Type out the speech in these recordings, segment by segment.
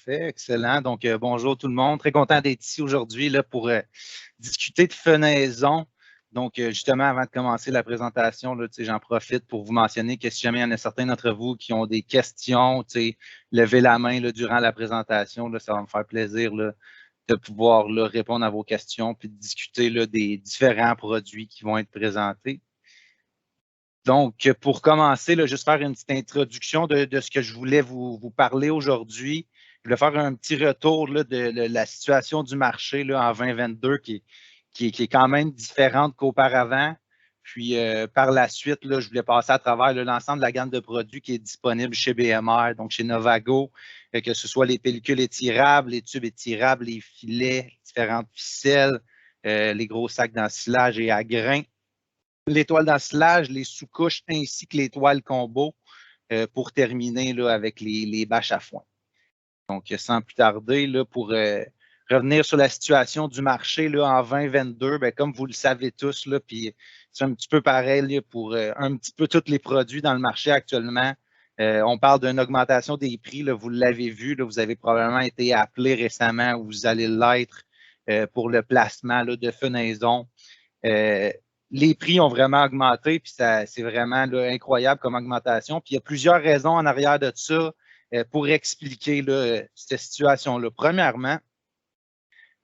parfait, excellent. Donc, bonjour tout le monde. Très content d'être ici aujourd'hui là, pour discuter de fenaison. Donc, justement, avant de commencer la présentation, là, j'en profite pour vous mentionner que si jamais il y en a certains d'entre vous qui ont des questions, levez la main là, durant la présentation. Là, ça va me faire plaisir là, de pouvoir là, répondre à vos questions puis de discuter là, des différents produits qui vont être présentés. Donc, pour commencer, là, juste faire une petite introduction de ce que je voulais vous parler aujourd'hui. Je voulais faire un petit retour là, de la situation du marché là, en 2022 qui est quand même différente qu'auparavant. Puis, par la suite, là, je voulais passer à travers l'ensemble de la gamme de produits qui est disponible chez BMR, donc chez Novago, que ce soit les pellicules étirables, les tubes étirables, les filets, différentes ficelles, les gros sacs d'ensilage et à grains, les toiles d'ensilage, les sous-couches ainsi que les toiles combo pour terminer là, avec les bâches à foin. Donc, sans plus tarder, là, pour revenir sur la situation du marché là, en 2022, bien, comme vous le savez tous, là, puis c'est un petit peu pareil là, pour un petit peu tous les produits dans le marché actuellement. On parle d'une augmentation des prix, là, vous l'avez vu, là, vous avez probablement été appelé récemment ou vous allez l'être pour le placement là, de fenaison. Les prix ont vraiment augmenté, puis c'est vraiment là, incroyable comme augmentation. Puis il y a plusieurs raisons en arrière de ça pour expliquer là, cette situation-là. Premièrement,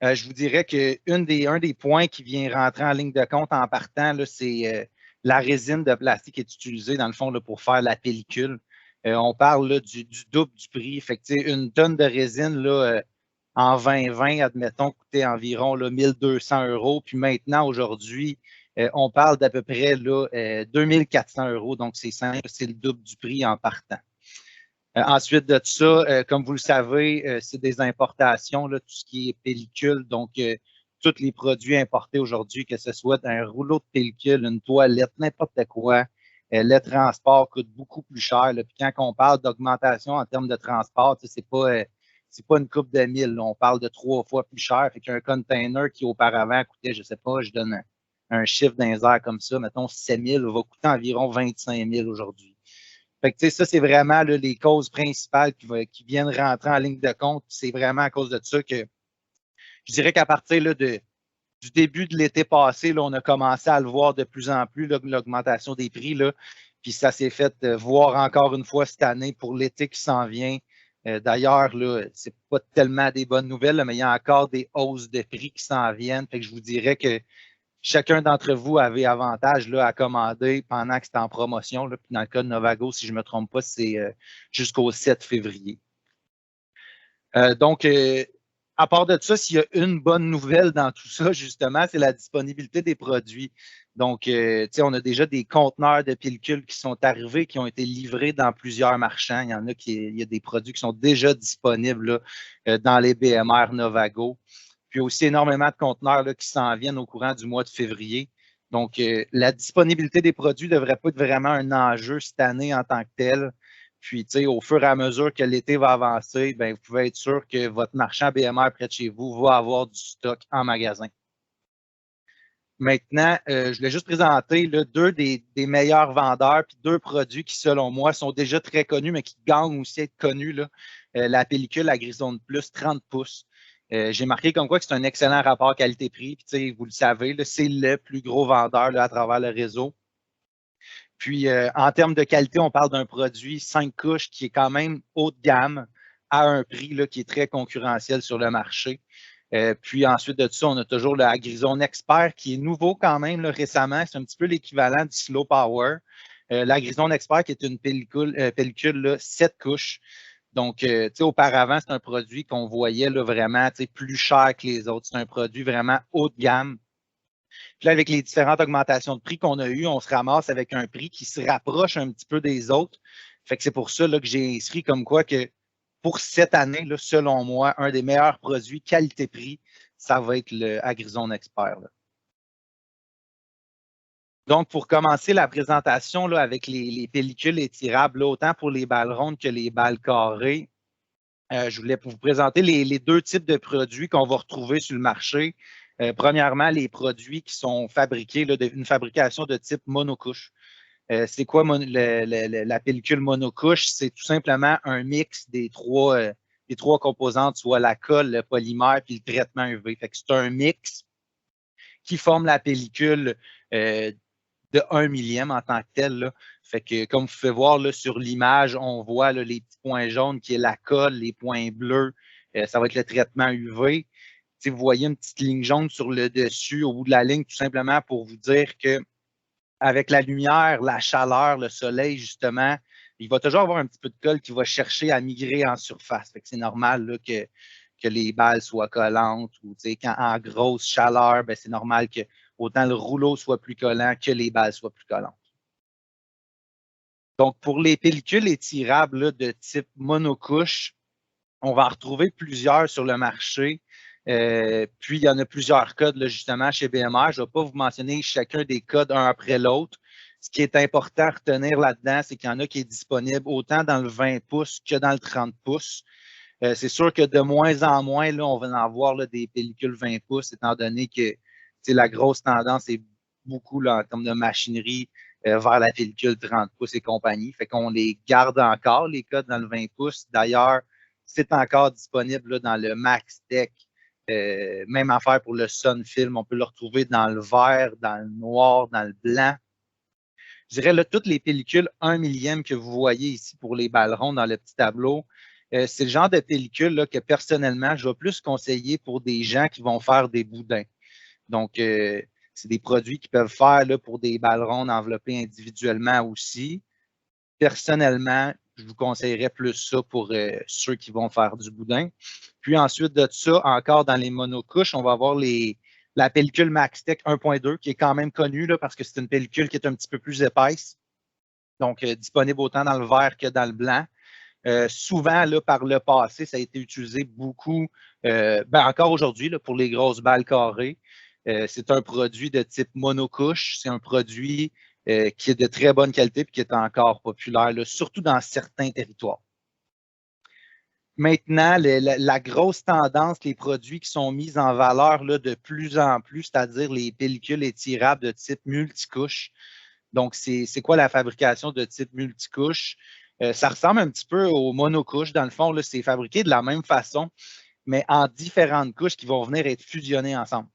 je vous dirais qu'un des points qui vient rentrer en ligne de compte en partant, c'est la résine de plastique qui est utilisée, dans le fond, là, pour faire la pellicule. On parle là, du double du prix. Fait que, une tonne de résine là, en 2020, admettons, coûtait environ là, 1200 €. Puis maintenant, aujourd'hui, on parle d'à peu près là, 2400 €. Donc, c'est simple, c'est le double du prix en partant. Ensuite de ça, comme vous le savez, c'est des importations, là, tout ce qui est pellicule. Donc, tous les produits importés aujourd'hui, que ce soit un rouleau de pellicule, une toilette, n'importe quoi, le transport coûte beaucoup plus cher. Là. Puis quand on parle d'augmentation en termes de transport, c'est pas une coupe de 1000. Là. On parle de 3 fois plus cher. Fait qu'un container qui auparavant coûtait, je sais pas, je donne un chiffre d'un air comme ça, mettons 7 000, va coûter environ 25 000 aujourd'hui. Fait que, ça, c'est vraiment là, les causes principales qui viennent rentrer en ligne de compte. C'est vraiment à cause de ça que je dirais qu'à partir là, du début de l'été passé, là, on a commencé à le voir de plus en plus, l'augmentation des prix. Là, puis ça s'est fait voir encore une fois cette année pour l'été qui s'en vient. D'ailleurs, là, c'est pas tellement des bonnes nouvelles, là, mais il y a encore des hausses de prix qui s'en viennent. Fait que je vous dirais que chacun d'entre vous avait avantage là, à commander pendant que c'était en promotion. Là. Puis dans le cas de Novago, si je ne me trompe pas, c'est jusqu'au 7 février. Donc, à part de ça, s'il y a une bonne nouvelle dans tout ça, justement, c'est la disponibilité des produits. Donc, on a déjà des conteneurs de pellicules qui sont arrivés, qui ont été livrés dans plusieurs marchands. Il y a des produits qui sont déjà disponibles là, dans les BMR Novago. Puis aussi énormément de conteneurs là, qui s'en viennent au courant du mois de février. Donc, la disponibilité des produits ne devrait pas être vraiment un enjeu cette année en tant que tel. Puis, au fur et à mesure que l'été va avancer, bien, vous pouvez être sûr que votre marchand BMR près de chez vous va avoir du stock en magasin. Maintenant, je voulais juste présenter là, deux des meilleurs vendeurs, puis deux produits qui, selon moi, sont déjà très connus, mais qui gagnent aussi à être connus. Là. La pellicule à Grisonne Plus 30 pouces. J'ai marqué comme quoi que c'est un excellent rapport qualité-prix. Puis, vous le savez, c'est le plus gros vendeur là, à travers le réseau. Puis, en termes de qualité, on parle d'un produit 5 couches qui est quand même haut de gamme à un prix là, qui est très concurrentiel sur le marché. Puis ensuite de ça, on a toujours le Agrizone Expert qui est nouveau quand même là, récemment. C'est un petit peu l'équivalent du Slow Power. L'Agrizone Expert qui est une pellicule là, 7 couches. Donc, auparavant, c'est un produit qu'on voyait là, vraiment plus cher que les autres. C'est un produit vraiment haut de gamme. Puis là, avec les différentes augmentations de prix qu'on a eues, on se ramasse avec un prix qui se rapproche un petit peu des autres. Fait que c'est pour ça là, que j'ai inscrit comme quoi que pour cette année, là, selon moi, un des meilleurs produits qualité-prix, ça va être le Agrizone Expert. Là. Donc, pour commencer la présentation là, avec les pellicules étirables, là, autant pour les balles rondes que les balles carrées, je voulais vous présenter les deux types de produits qu'on va retrouver sur le marché. Premièrement, les produits qui sont fabriqués d'une fabrication de type monocouche. C'est quoi la pellicule monocouche? C'est tout simplement un mix des trois les 3 composantes, soit la colle, le polymère puis le traitement UV. Fait que c'est un mix qui forme la pellicule de 1 millième en tant que tel. Là. Fait que, comme vous pouvez voir là, sur l'image, on voit là, les petits points jaunes qui est la colle, les points bleus, ça va être le traitement UV. T'sais, vous voyez une petite ligne jaune sur le dessus, au bout de la ligne, tout simplement pour vous dire que avec la lumière, la chaleur, le soleil, justement, il va toujours avoir un petit peu de colle qui va chercher à migrer en surface. Fait que c'est normal là, que les balles soient collantes ou quand en grosse chaleur, ben, c'est normal que autant le rouleau soit plus collant que les balles soient plus collantes. Donc, pour les pellicules étirables là, de type monocouche, on va en retrouver plusieurs sur le marché. Puis, il y en a plusieurs codes, là, justement, chez BMR. Je ne vais pas vous mentionner chacun des codes un après l'autre. Ce qui est important à retenir là-dedans, c'est qu'il y en a qui est disponible autant dans le 20 pouces que dans le 30 pouces. C'est sûr que de moins en moins, là, on va en voir là, des pellicules 20 pouces, étant donné que la grosse tendance est beaucoup là, en termes de machinerie vers la pellicule 30 pouces et compagnie. Fait qu'on les garde encore, les codes dans le 20 pouces. D'ailleurs, c'est encore disponible là, dans le MaxTech. Même affaire pour le Sunfilm. On peut le retrouver dans le vert, dans le noir, dans le blanc. Je dirais là, toutes les pellicules 1 millième que vous voyez ici pour les balles rondes dans le petit tableau, c'est le genre de pellicule là, que personnellement, je vais plus conseiller pour des gens qui vont faire des boudins. Donc, c'est des produits qui peuvent faire là, pour des balles rondes enveloppées individuellement aussi. Personnellement, je vous conseillerais plus ça pour ceux qui vont faire du boudin. Puis ensuite de ça, encore dans les monocouches, on va avoir la pellicule MaxTech 1.2 qui est quand même connue là, parce que c'est une pellicule qui est un petit peu plus épaisse. Donc, disponible autant dans le vert que dans le blanc. Souvent, là, par le passé, ça a été utilisé beaucoup, encore aujourd'hui, pour les grosses balles carrées. C'est un produit de type monocouche. C'est un produit qui est de très bonne qualité et qui est encore populaire, là, surtout dans certains territoires. Maintenant, la grosse tendance, les produits qui sont mis en valeur là, de plus en plus, c'est-à-dire les pellicules étirables de type multicouche. Donc, c'est quoi la fabrication de type multicouche? Ça ressemble un petit peu aux monocouches. Dans le fond, c'est fabriqué de la même façon, mais en différentes couches qui vont venir être fusionnées ensemble.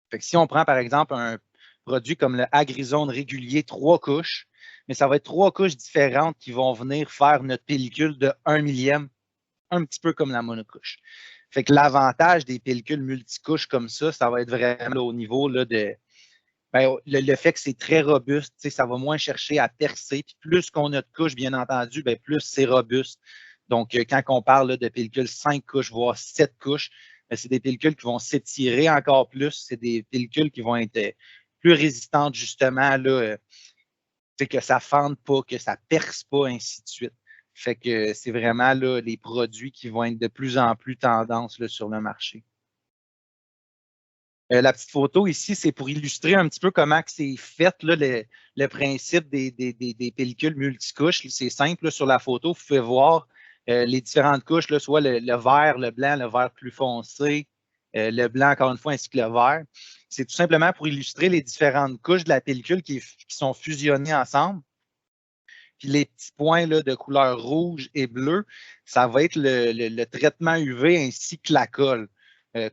Fait que si on prend, par exemple, un produit comme le Agrizone régulier 3 couches, mais ça va être 3 couches différentes qui vont venir faire notre pellicule de 1 millième, un petit peu comme la monocouche. Fait que l'avantage des pellicules multicouches comme ça va être vraiment là, au niveau là, de le fait que c'est très robuste, ça va moins chercher à percer. Puis plus qu'on a de couches, bien entendu, plus c'est robuste. Donc, quand on parle là, de pellicules 5 couches, voire 7 couches, c'est des pellicules qui vont s'étirer encore plus. C'est des pellicules qui vont être plus résistantes, justement, là, que ça ne fende pas, que ça ne perce pas, ainsi de suite. Fait que c'est vraiment là, les produits qui vont être de plus en plus tendance là, sur le marché. La petite photo ici, c'est pour illustrer un petit peu comment c'est fait là, le principe des pellicules multicouches. C'est simple, là, sur la photo, vous pouvez voir les différentes couches, là, soit le vert, le vert plus foncé, le blanc, encore une fois, ainsi que le vert. C'est tout simplement pour illustrer les différentes couches de la pellicule qui sont fusionnées ensemble. Puis les petits points là, de couleur rouge et bleu, ça va être le traitement UV ainsi que la colle.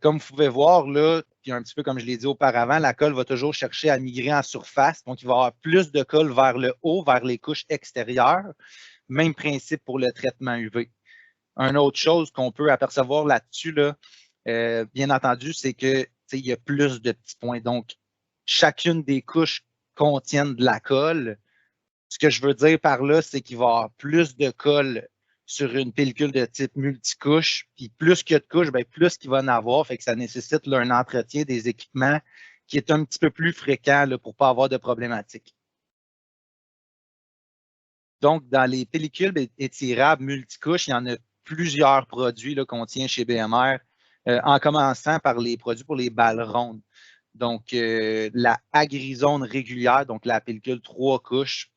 Comme vous pouvez voir, là, puis un petit peu comme je l'ai dit auparavant, la colle va toujours chercher à migrer en surface. Donc, il va y avoir plus de colle vers le haut, vers les couches extérieures. Même principe pour le traitement UV. Une autre chose qu'on peut apercevoir là-dessus, là, bien entendu, c'est qu'il y a plus de petits points. Donc, chacune des couches contiennent de la colle. Ce que je veux dire par là, c'est qu'il va y avoir plus de colle sur une pellicule de type multicouche, puis plus qu'il y a de couches, plus qu'il va en avoir, fait que ça nécessite là, un entretien des équipements qui est un petit peu plus fréquent là, pour ne pas avoir de problématiques. Donc, dans les pellicules étirables multicouches, il y en a plusieurs produits qu'on tient chez BMR, en commençant par les produits pour les balles rondes. Donc, la Agrizone régulière, donc la pellicule 3 couches,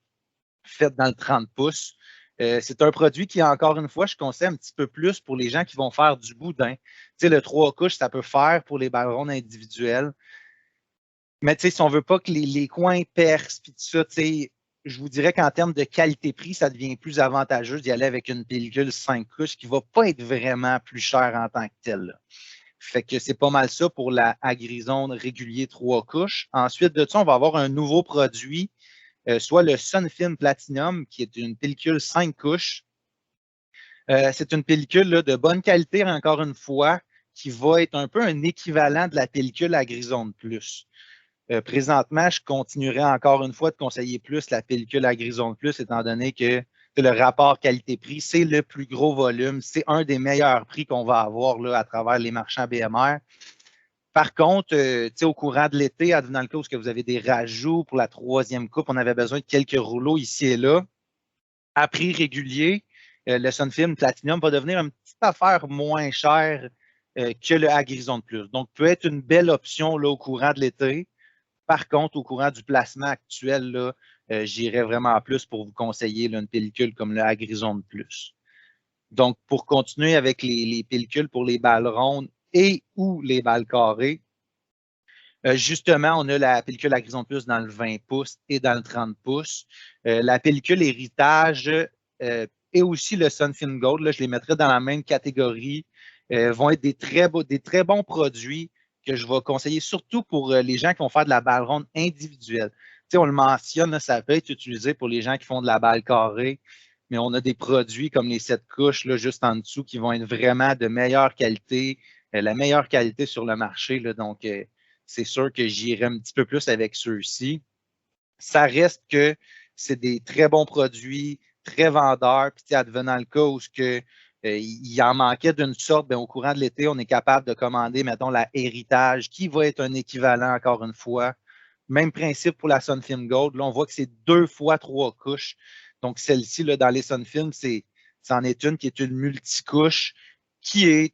faite dans le 30 pouces. C'est un produit qui, encore une fois, je conseille un petit peu plus pour les gens qui vont faire du boudin. Tu sais, le 3 couches, ça peut faire pour les balles rondes individuelles. Mais tu sais, si on ne veut pas que les coins percent, puis tout ça, tu sais, je vous dirais qu'en termes de qualité-prix, ça devient plus avantageux d'y aller avec une pellicule 5 couches qui ne va pas être vraiment plus chère en tant que telle, là. Fait que c'est pas mal ça pour la Agrizone régulier 3 couches. Ensuite de ça, on va avoir un nouveau produit, soit le Sunfilm Platinum, qui est une pellicule 5 couches. C'est une pellicule là, de bonne qualité, encore une fois, qui va être un peu un équivalent de la pellicule Agrizone Plus. Présentement, je continuerai encore une fois de conseiller plus la pellicule Agrizone Plus, étant donné que le rapport qualité-prix, c'est le plus gros volume. C'est un des meilleurs prix qu'on va avoir là, à travers les marchands BMR. Par contre, au courant de l'été, advenant le cas où vous avez des rajouts pour la 3e coupe, on avait besoin de quelques rouleaux ici et là. À prix régulier, le Sunfilm Platinum va devenir une petite affaire moins chère que le Agrizone Plus. Donc, peut être une belle option là, au courant de l'été. Par contre, au courant du placement actuel, j'irais vraiment plus pour vous conseiller là, une pellicule comme le Agrizone Plus. Donc, pour continuer avec les pellicules pour les balles rondes et ou les balles carrées, justement, on a la pellicule Agrizone Plus dans le 20 pouces et dans le 30 pouces. La pellicule héritage et aussi le Sunfilm Gold, là, je les mettrais dans la même catégorie, vont être des très bons produits que je vais conseiller, surtout pour les gens qui vont faire de la balle ronde individuelle. Tu sais, on le mentionne, là, ça peut être utilisé pour les gens qui font de la balle carrée, mais on a des produits comme les 7 couches, là, juste en dessous, qui vont être vraiment de meilleure qualité, la meilleure qualité sur le marché. Là, donc, c'est sûr que j'irai un petit peu plus avec ceux-ci. Ça reste que c'est des très bons produits, très vendeurs. Puis, advenant le cas où il en manquait d'une sorte, bien, au courant de l'été, on est capable de commander, mettons, la Héritage, qui va être un équivalent, encore une fois. Même principe pour la Sunfilm Gold. Là, on voit que c'est 2 fois 3 couches. Donc, celle-ci, là, dans les Sunfilm, c'en est une qui est une multicouche qui est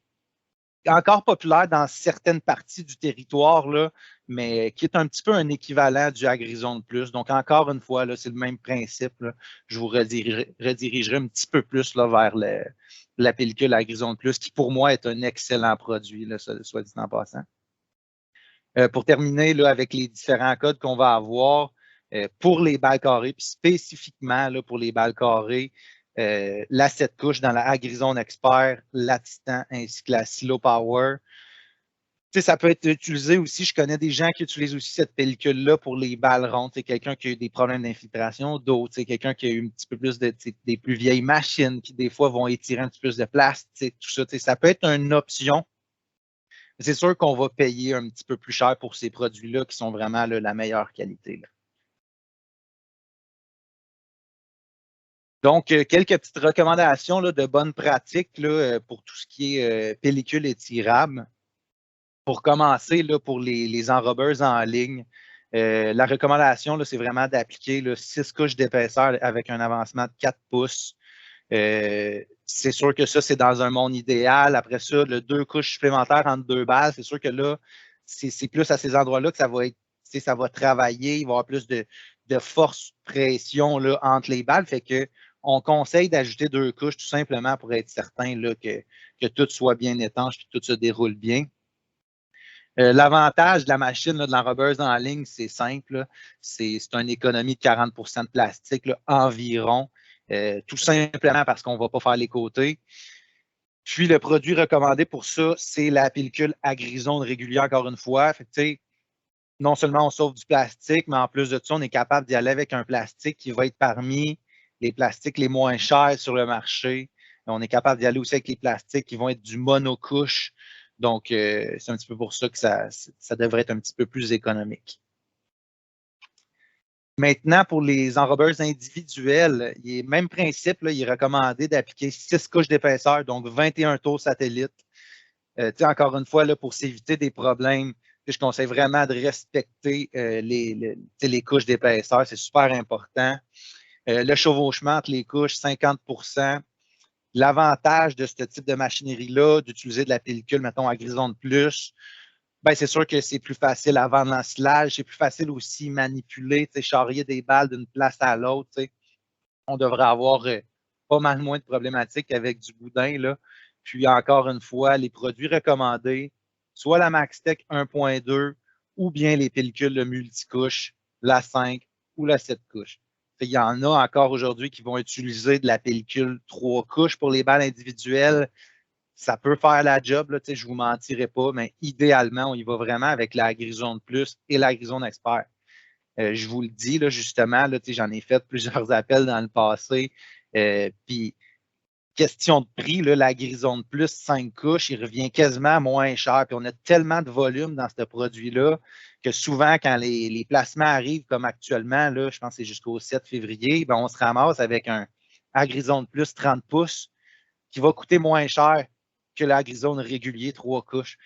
encore populaire dans certaines parties du territoire, là, mais qui est un petit peu un équivalent du Agrizone Plus. Donc, encore une fois, c'est le même principe. Là. Je vous redirigerai un petit peu plus là, vers la pellicule Agrizone Plus, qui pour moi est un excellent produit, là, soit dit en passant. Pour terminer là, avec les différents codes qu'on va avoir pour les balles carrées, puis spécifiquement là, pour les balles carrées, la 7 couches dans la Agrizone Expert, la Titan ainsi que la Silo Power. Tu sais, ça peut être utilisé aussi. Je connais des gens qui utilisent aussi cette pellicule-là pour les balles rondes. C'est quelqu'un qui a eu des problèmes d'infiltration d'eau, quelqu'un qui a eu un petit peu plus des plus vieilles machines qui, des fois, vont étirer un petit peu plus de place, tout ça. Ça peut être une option. C'est sûr qu'on va payer un petit peu plus cher pour ces produits-là qui sont vraiment là, la meilleure qualité. Là. Donc, quelques petites recommandations là, de bonnes pratiques là, pour tout ce qui est pellicule étirable. Pour commencer, là, pour les enrobeuses en ligne, la recommandation, c'est vraiment d'appliquer 6 couches d'épaisseur avec un avancement de 4 pouces. C'est sûr que ça, c'est dans un monde idéal. Après ça, 2 couches supplémentaires entre 2 balles, c'est sûr que là, c'est plus à ces endroits-là que ça va travailler. Il va y avoir plus de force pression là, entre les balles. Fait que on conseille d'ajouter 2 couches tout simplement pour être certain là, que tout soit bien étanche et que tout se déroule bien. L'avantage de la machine, là, de l'enrobeuse en ligne, c'est simple. C'est une économie de 40 de plastique là, environ, tout simplement parce qu'on ne va pas faire les côtés. Puis, le produit recommandé pour ça, c'est la pellicule Agrizone régulière, encore une fois. Fait que, non seulement on sauve du plastique, mais en plus de ça, on est capable d'y aller avec un plastique qui va être parmi les plastiques les moins chers sur le marché. On est capable d'y aller aussi avec les plastiques qui vont être du monocouche. Donc, c'est un petit peu pour ça que ça devrait être un petit peu plus économique. Maintenant, pour les enrobeuses individuelles, il est même principe, là, il est recommandé d'appliquer 6 couches d'épaisseur, donc 21 tours satellites. Encore une fois, là, pour s'éviter des problèmes, je conseille vraiment de respecter les couches d'épaisseur. C'est super important. Le chevauchement entre les couches, 50 %. L'avantage de ce type de machinerie-là, d'utiliser de la pellicule, mettons, à Agrizone Plus, ben, c'est sûr que c'est plus facile à vendre l'ensilage. C'est plus facile aussi manipuler, charrier des balles d'une place à l'autre. On devrait avoir pas mal moins de problématiques avec du boudin. Là. Puis encore une fois, les produits recommandés, soit la MaxTech 1.2 ou bien les pellicules multicouches, la 5 ou la 7 couches. Il y en a encore aujourd'hui qui vont utiliser de la pellicule 3 couches pour les balles individuelles. Ça peut faire la job, là, je ne vous mentirai pas, mais idéalement, on y va vraiment avec la Grizone Plus et la Grizone Expert. Je vous le dis, là, justement, là, j'en ai fait plusieurs appels dans le passé. Puis, question de prix, là, la Grizone Plus 5 couches, il revient quasiment moins cher. Puis, on a tellement de volume dans ce produit-là que souvent, quand les placements arrivent, comme actuellement, là, je pense que c'est jusqu'au 7 février, ben, on se ramasse avec un Grizone Plus 30 pouces qui va coûter moins cher que la Grizone régulier 3 couches.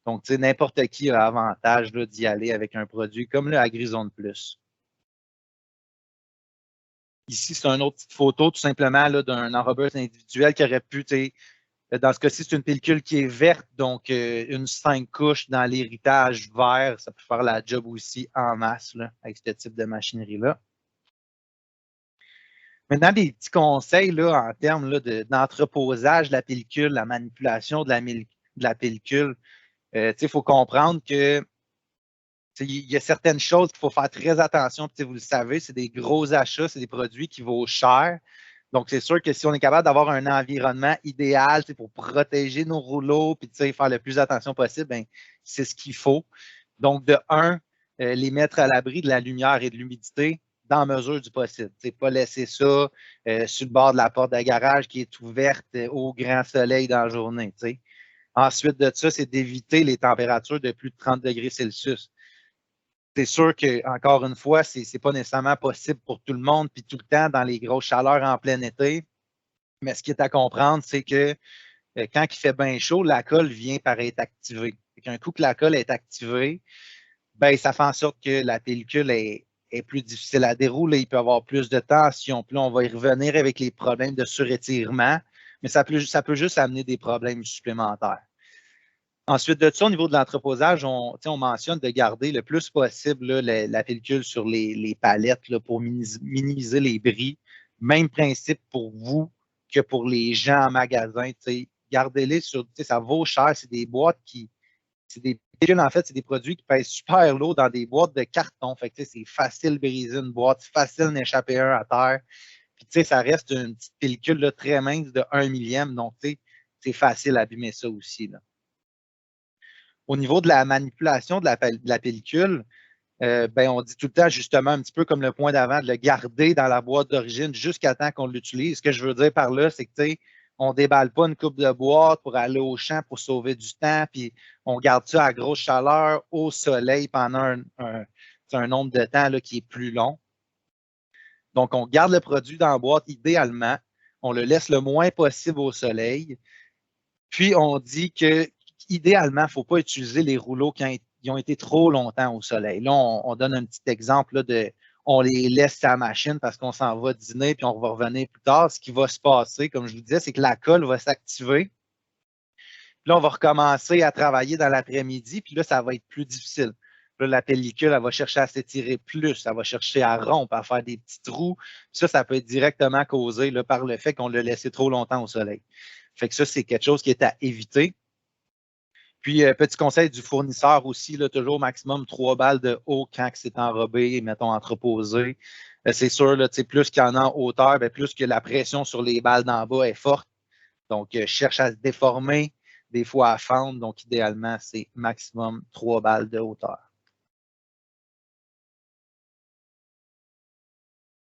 Donc, n'importe qui a avantage d'y aller avec un produit comme le Grizone Plus. Ici, c'est une autre petite photo, tout simplement, d'un enrobeur individuel qui aurait pu, dans ce cas-ci, c'est une pellicule qui est verte, donc une 5 couches dans l'héritage vert, ça peut faire la job aussi en masse là, avec ce type de machinerie-là. Maintenant, des petits conseils là, en termes d'entreposage de la pellicule, la manipulation de la pellicule. Il faut comprendre que il y a certaines choses qu'il faut faire très attention. Vous le savez, c'est des gros achats, c'est des produits qui vaut cher. Donc, c'est sûr que si on est capable d'avoir un environnement idéal pour protéger nos rouleaux et faire le plus attention possible, ben, c'est ce qu'il faut. Donc, de un, les mettre à l'abri de la lumière et de l'humidité dans la mesure du possible. Pas laisser ça sur le bord de la porte de garage qui est ouverte au grand soleil dans la journée. T'sais. Ensuite de ça, c'est d'éviter les températures de plus de 30 degrés Celsius. C'est sûr que, encore une fois, ce n'est pas nécessairement possible pour tout le monde, puis tout le temps dans les grosses chaleurs en plein été. Mais ce qui est à comprendre, c'est que quand il fait bien chaud, la colle vient par être activée. Un coup que la colle est activée, ben, ça fait en sorte que la pellicule est plus difficile à dérouler. Il peut y avoir plus de tension. Puis là, on va y revenir avec les problèmes de surétirement, mais ça peut juste amener des problèmes supplémentaires. Ensuite de ça, au niveau de l'entreposage, on mentionne de garder le plus possible là, la pellicule sur les palettes là, pour minimiser les bris. Même principe pour vous que pour les gens en magasin. Gardez-les sur, ça vaut cher. C'est des boîtes c'est des pellicules, en fait, c'est des produits qui pèsent super lourd dans des boîtes de carton. Fait que, c'est facile de briser une boîte, c'est facile d'en échapper un à terre. Puis, ça reste une petite pellicule là, très mince de 1 millième. Donc, c'est facile d'abîmer ça aussi. Là. Au niveau de la manipulation de la pellicule, ben, on dit tout le temps, justement, un petit peu comme le point d'avant, de le garder dans la boîte d'origine jusqu'à temps qu'on l'utilise. Ce que je veux dire par là, c'est que, on ne déballe pas une coupe de boîte pour aller au champ pour sauver du temps, puis on garde ça à grosse chaleur au soleil pendant un nombre de temps là, qui est plus long. Donc, on garde le produit dans la boîte idéalement. On le laisse le moins possible au soleil. Puis, on dit que idéalement, il ne faut pas utiliser les rouleaux qui ont été trop longtemps au soleil. Là, on donne un petit exemple là, on les laisse à la machine parce qu'on s'en va dîner puis on va revenir plus tard. Ce qui va se passer, comme je vous disais, c'est que la colle va s'activer. Puis là, on va recommencer à travailler dans l'après-midi, puis là, ça va être plus difficile. Là, la pellicule, elle va chercher à s'étirer plus, elle va chercher à rompre, à faire des petits trous. Ça peut être directement causé là, par le fait qu'on l'a laissé trop longtemps au soleil. Fait que ça, c'est quelque chose qui est à éviter. Puis, petit conseil du fournisseur aussi, là, toujours au maximum 3 balles de haut quand c'est enrobé, mettons entreposé. C'est sûr, là, plus qu'il y en a en hauteur, bien, plus que la pression sur les balles d'en bas est forte. Donc, cherche à se déformer, des fois à fendre. Donc, idéalement, c'est maximum 3 balles de hauteur.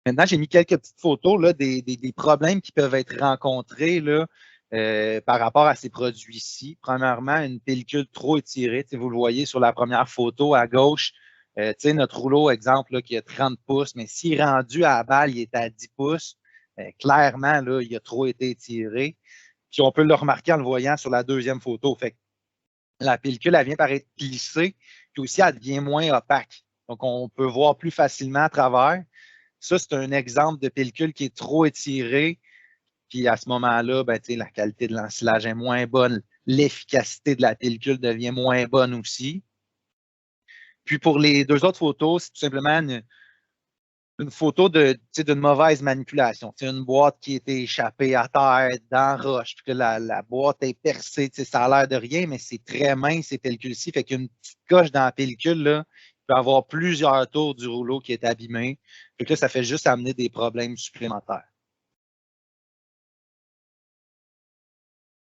Maintenant, j'ai mis quelques petites photos là, des problèmes qui peuvent être rencontrés là, par rapport à ces produits-ci. Premièrement, une pellicule trop étirée. Vous le voyez sur la première photo à gauche. Notre rouleau, exemple, là, qui a 30 pouces, mais s'il est rendu à la balle, il est à 10 pouces. Clairement, là, il a trop été étiré. Puis on peut le remarquer en le voyant sur la deuxième photo. Fait que la pellicule, elle vient par être plissée, puis aussi, elle devient moins opaque. Donc, on peut voir plus facilement à travers. Ça, c'est un exemple de pellicule qui est trop étirée. Puis à ce moment-là, ben, la qualité de l'ensilage est moins bonne. L'efficacité de la pellicule devient moins bonne aussi. Puis pour les deux autres photos, c'est tout simplement une photo d'une mauvaise manipulation. C'est une boîte qui a été échappée à terre, dans la roche, puis que la boîte est percée. Ça a l'air de rien, mais c'est très mince, ces pellicules-ci. Fait qu'une petite coche dans la pellicule, là, peut avoir plusieurs tours du rouleau qui est abîmé. Fait que là, ça fait juste amener des problèmes supplémentaires.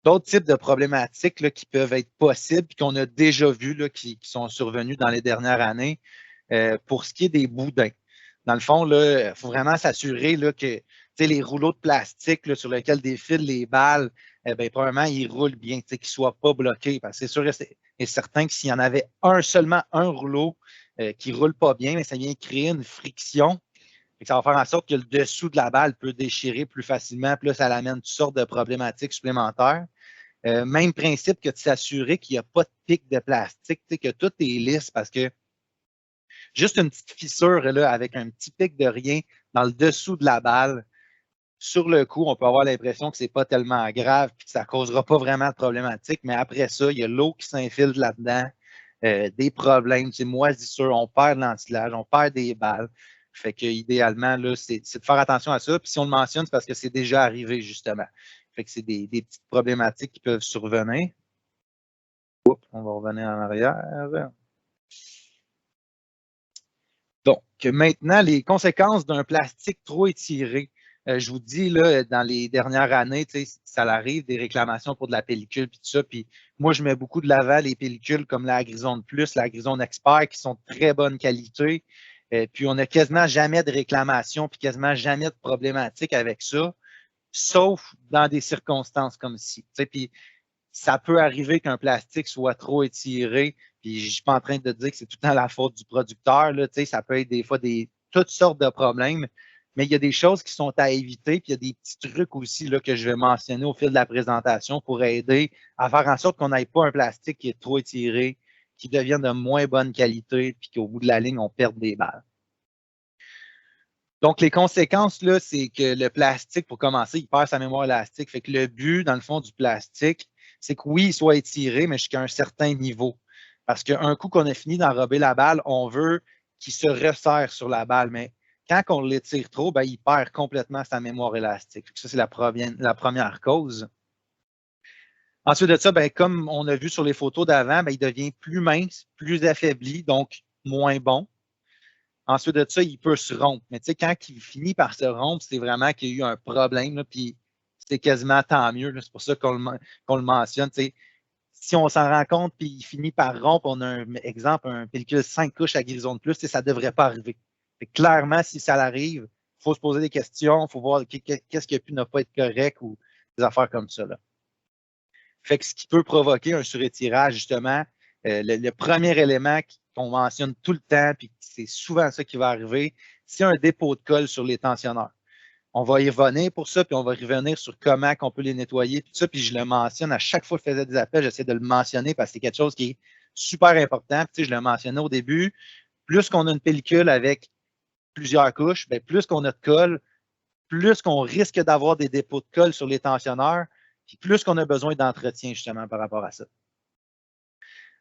D'autres types de problématiques là, qui peuvent être possibles et qu'on a déjà vues, là, qui sont survenues dans les dernières années, pour ce qui est des boudins. Dans le fond, il faut vraiment s'assurer là, que les rouleaux de plastique là, sur lesquels défilent les balles, probablement, ils roulent bien, qu'ils ne soient pas bloqués. Parce que c'est sûr et certain que s'il y en avait seulement un rouleau qui ne roule pas bien, mais ça vient créer une friction. Et ça va faire en sorte que le dessous de la balle peut déchirer plus facilement. Puis là, ça amène toutes sortes de problématiques supplémentaires. Même principe que de s'assurer qu'il n'y a pas de pic de plastique, que tout est lisse parce que juste une petite fissure là, avec un petit pic de rien dans le dessous de la balle, sur le coup, on peut avoir l'impression que ce n'est pas tellement grave et que ça ne causera pas vraiment de problématique, mais après ça, il y a l'eau qui s'infiltre là-dedans, des problèmes, moisissures, on perd de l'ensilage, on perd des balles. Fait que idéalement, là, c'est de faire attention à ça. Puis si on le mentionne, c'est parce que c'est déjà arrivé, justement. Fait que c'est des petites problématiques qui peuvent survenir. Oups, on va revenir en arrière. Donc, maintenant, les conséquences d'un plastique trop étiré. Je vous dis, là, dans les dernières années, ça arrive, des réclamations pour de la pellicule puis tout ça. Puis moi, je mets beaucoup de l'avant les pellicules comme la Grizone Plus, la Grizone Expert, qui sont de très bonne qualité. Puis on n'a quasiment jamais de réclamations puis quasiment jamais de problématiques avec ça, sauf dans des circonstances comme ci. Puis ça peut arriver qu'un plastique soit trop étiré, puis je ne suis pas en train de dire que c'est tout le temps la faute du producteur. Là, ça peut être des fois toutes sortes de problèmes, mais il y a des choses qui sont à éviter, puis il y a des petits trucs aussi là, que je vais mentionner au fil de la présentation pour aider à faire en sorte qu'on n'ait pas un plastique qui est trop étiré, qui devienne de moins bonne qualité, puis qu'au bout de la ligne, on perde des balles. Donc, les conséquences, là, c'est que le plastique, pour commencer, il perd sa mémoire élastique. Fait que le but, dans le fond, du plastique, c'est que oui, il soit étiré, mais jusqu'à un certain niveau. Parce qu'un coup qu'on a fini d'enrober la balle, on veut qu'il se resserre sur la balle. Mais quand on l'étire trop, il perd complètement sa mémoire élastique. Ça, c'est la première cause. Ensuite de ça, comme on a vu sur les photos d'avant, il devient plus mince, plus affaibli, donc moins bon. Ensuite de ça, il peut se rompre. Mais quand il finit par se rompre, c'est vraiment qu'il y a eu un problème, là, puis c'est quasiment tant mieux. C'est pour ça qu'on le mentionne. Si on s'en rend compte, puis il finit par rompre, on a un exemple, un pellicule 5 couches à guérison de plus, ça ne devrait pas arriver. Clairement, si ça arrive, il faut se poser des questions, il faut voir qu'est-ce qui a pu ne pas être correct ou des affaires comme ça. Là. Fait que ce qui peut provoquer un surétirage, justement, le premier élément qu'on mentionne tout le temps, puis c'est souvent ça qui va arriver, c'est un dépôt de colle sur les tensionneurs. On va y revenir pour ça, puis on va revenir sur comment on peut les nettoyer, tout ça, puis je le mentionne à chaque fois que je faisais des appels, j'essaie de le mentionner parce que c'est quelque chose qui est super important. Puis, je le mentionnais au début, plus qu'on a une pellicule avec plusieurs couches, plus qu'on a de colle, plus qu'on risque d'avoir des dépôts de colle sur les tensionneurs, puis plus qu'on a besoin d'entretien justement par rapport à ça.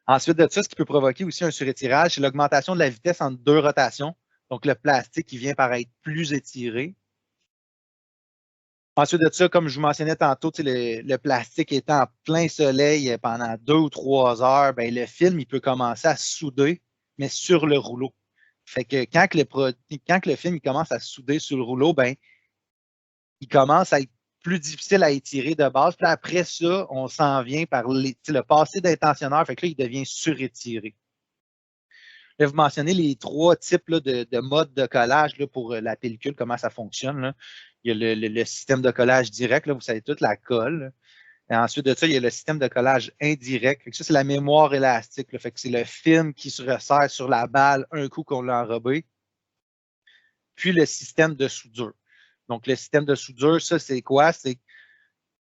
Ensuite de ça, ce qui peut provoquer aussi un surétirage, c'est l'augmentation de la vitesse entre deux rotations. Donc, le plastique qui vient par être plus étiré. Ensuite de ça, comme je vous mentionnais tantôt, le plastique étant en plein soleil pendant 2 ou 3 heures, le film il peut commencer à souder, mais sur le rouleau. Fait que quand le film il commence à souder sur le rouleau, il commence à être plus difficile à étirer de base. Puis après ça, on s'en vient par le passé d'intentionneur. Fait que là, il devient surétiré. Là, vous mentionnez les 3 types là, de modes de collage là, pour la pellicule, comment ça fonctionne. Là. Il y a le système de collage direct, là, vous savez toute la colle. Et ensuite de ça, il y a le système de collage indirect. Fait que ça, c'est la mémoire élastique. Là. Fait que c'est le film qui se resserre sur la balle un coup qu'on l'a enrobé. Puis le système de soudure. Donc, le système de soudure, ça, c'est quoi? C'est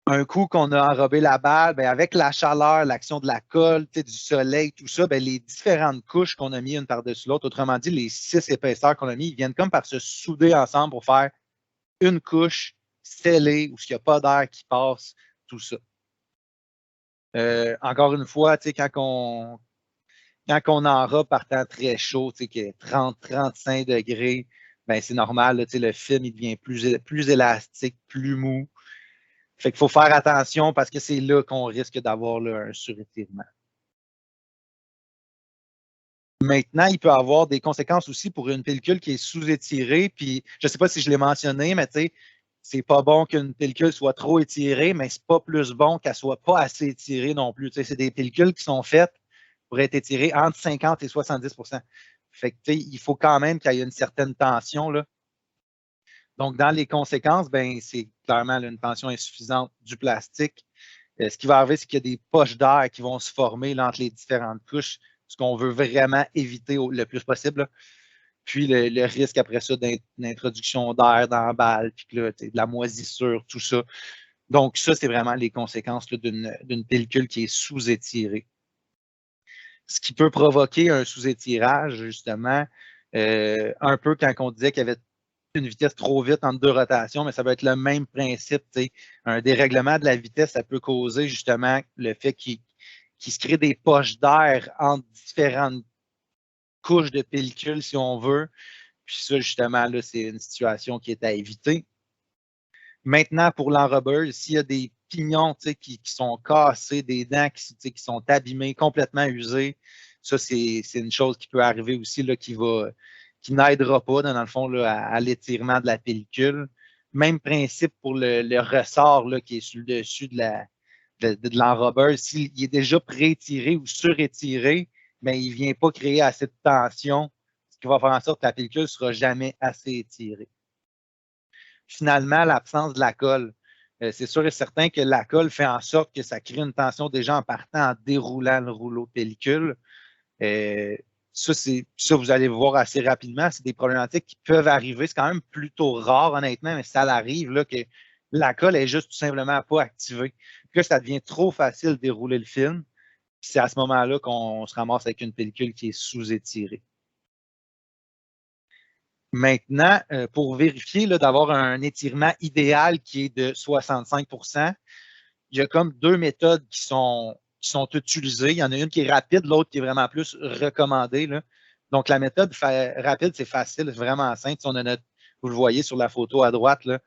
un coup qu'on a enrobé la balle, avec la chaleur, l'action de la colle, du soleil, tout ça, les différentes couches qu'on a mis une par-dessus l'autre, autrement dit, les 6 épaisseurs qu'on a mis, ils viennent comme par se souder ensemble pour faire une couche scellée où il n'y a pas d'air qui passe, tout ça. Encore une fois, quand on enrobe par temps très chaud, qui est 30-35 degrés, c'est normal, là, le film il devient plus élastique, plus mou. Fait qu'il faut faire attention parce que c'est là qu'on risque d'avoir là, un surétirement. Maintenant, il peut avoir des conséquences aussi pour une pellicule qui est sous-étirée. Puis, je ne sais pas si je l'ai mentionné, mais tu sais, c'est pas bon qu'une pellicule soit trop étirée, mais c'est pas plus bon qu'elle soit pas assez étirée non plus. Tu sais, c'est des pellicules qui sont faites pour être étirées entre 50 et 70 %. Fait que, tu sais, il faut quand même qu'il y ait une certaine tension, là. Donc, dans les conséquences, ben, c'est clairement là, une tension insuffisante du plastique. Ce qui va arriver, c'est qu'il y a des poches d'air qui vont se former là, entre les différentes couches, ce qu'on veut vraiment éviter le plus possible, là. Puis le risque après ça d'introduction d'air dans la balle, puis là, de la moisissure, tout ça. Donc, ça, c'est vraiment les conséquences d'une pellicule qui est sous-étirée. Ce qui peut provoquer un sous-étirage, justement, un peu quand on disait qu'il y avait une vitesse trop vite entre deux rotations, mais ça va être le même principe. T'sais. Un dérèglement de la vitesse, ça peut causer justement le fait qu'il se crée des poches d'air entre différentes couches de pellicule, si on veut. Puis ça, justement, là, c'est une situation qui est à éviter. Maintenant, pour l'enrobeuse, s'il y a des pignons qui sont cassés, des dents qui sont abîmées, complètement usées, ça, c'est une chose qui peut arriver aussi, là, qui n'aidera pas, dans le fond, là, à l'étirement de la pellicule. Même principe pour le ressort là, qui est sur le dessus de l'enrobeuse. S'il est déjà pré-étiré ou surétiré, mais il ne vient pas créer assez de tension, ce qui va faire en sorte que la pellicule ne sera jamais assez étirée. Finalement, l'absence de la colle. C'est sûr et certain que la colle fait en sorte que ça crée une tension déjà en partant, en déroulant le rouleau de pellicule. Ça, vous allez voir assez rapidement. C'est des problématiques qui peuvent arriver. C'est quand même plutôt rare, honnêtement, mais ça arrive là, que la colle est juste tout simplement pas activée. Que ça devient trop facile de dérouler le film. C'est à ce moment-là qu'on se ramasse avec une pellicule qui est sous-étirée. Maintenant, pour vérifier d'avoir un étirement idéal qui est de 65 %, il y a comme deux méthodes qui sont utilisées. Il y en a une qui est rapide, l'autre qui est vraiment plus recommandée, là. Donc, la méthode rapide, c'est facile, c'est vraiment simple. On a vous le voyez sur la photo à droite, là,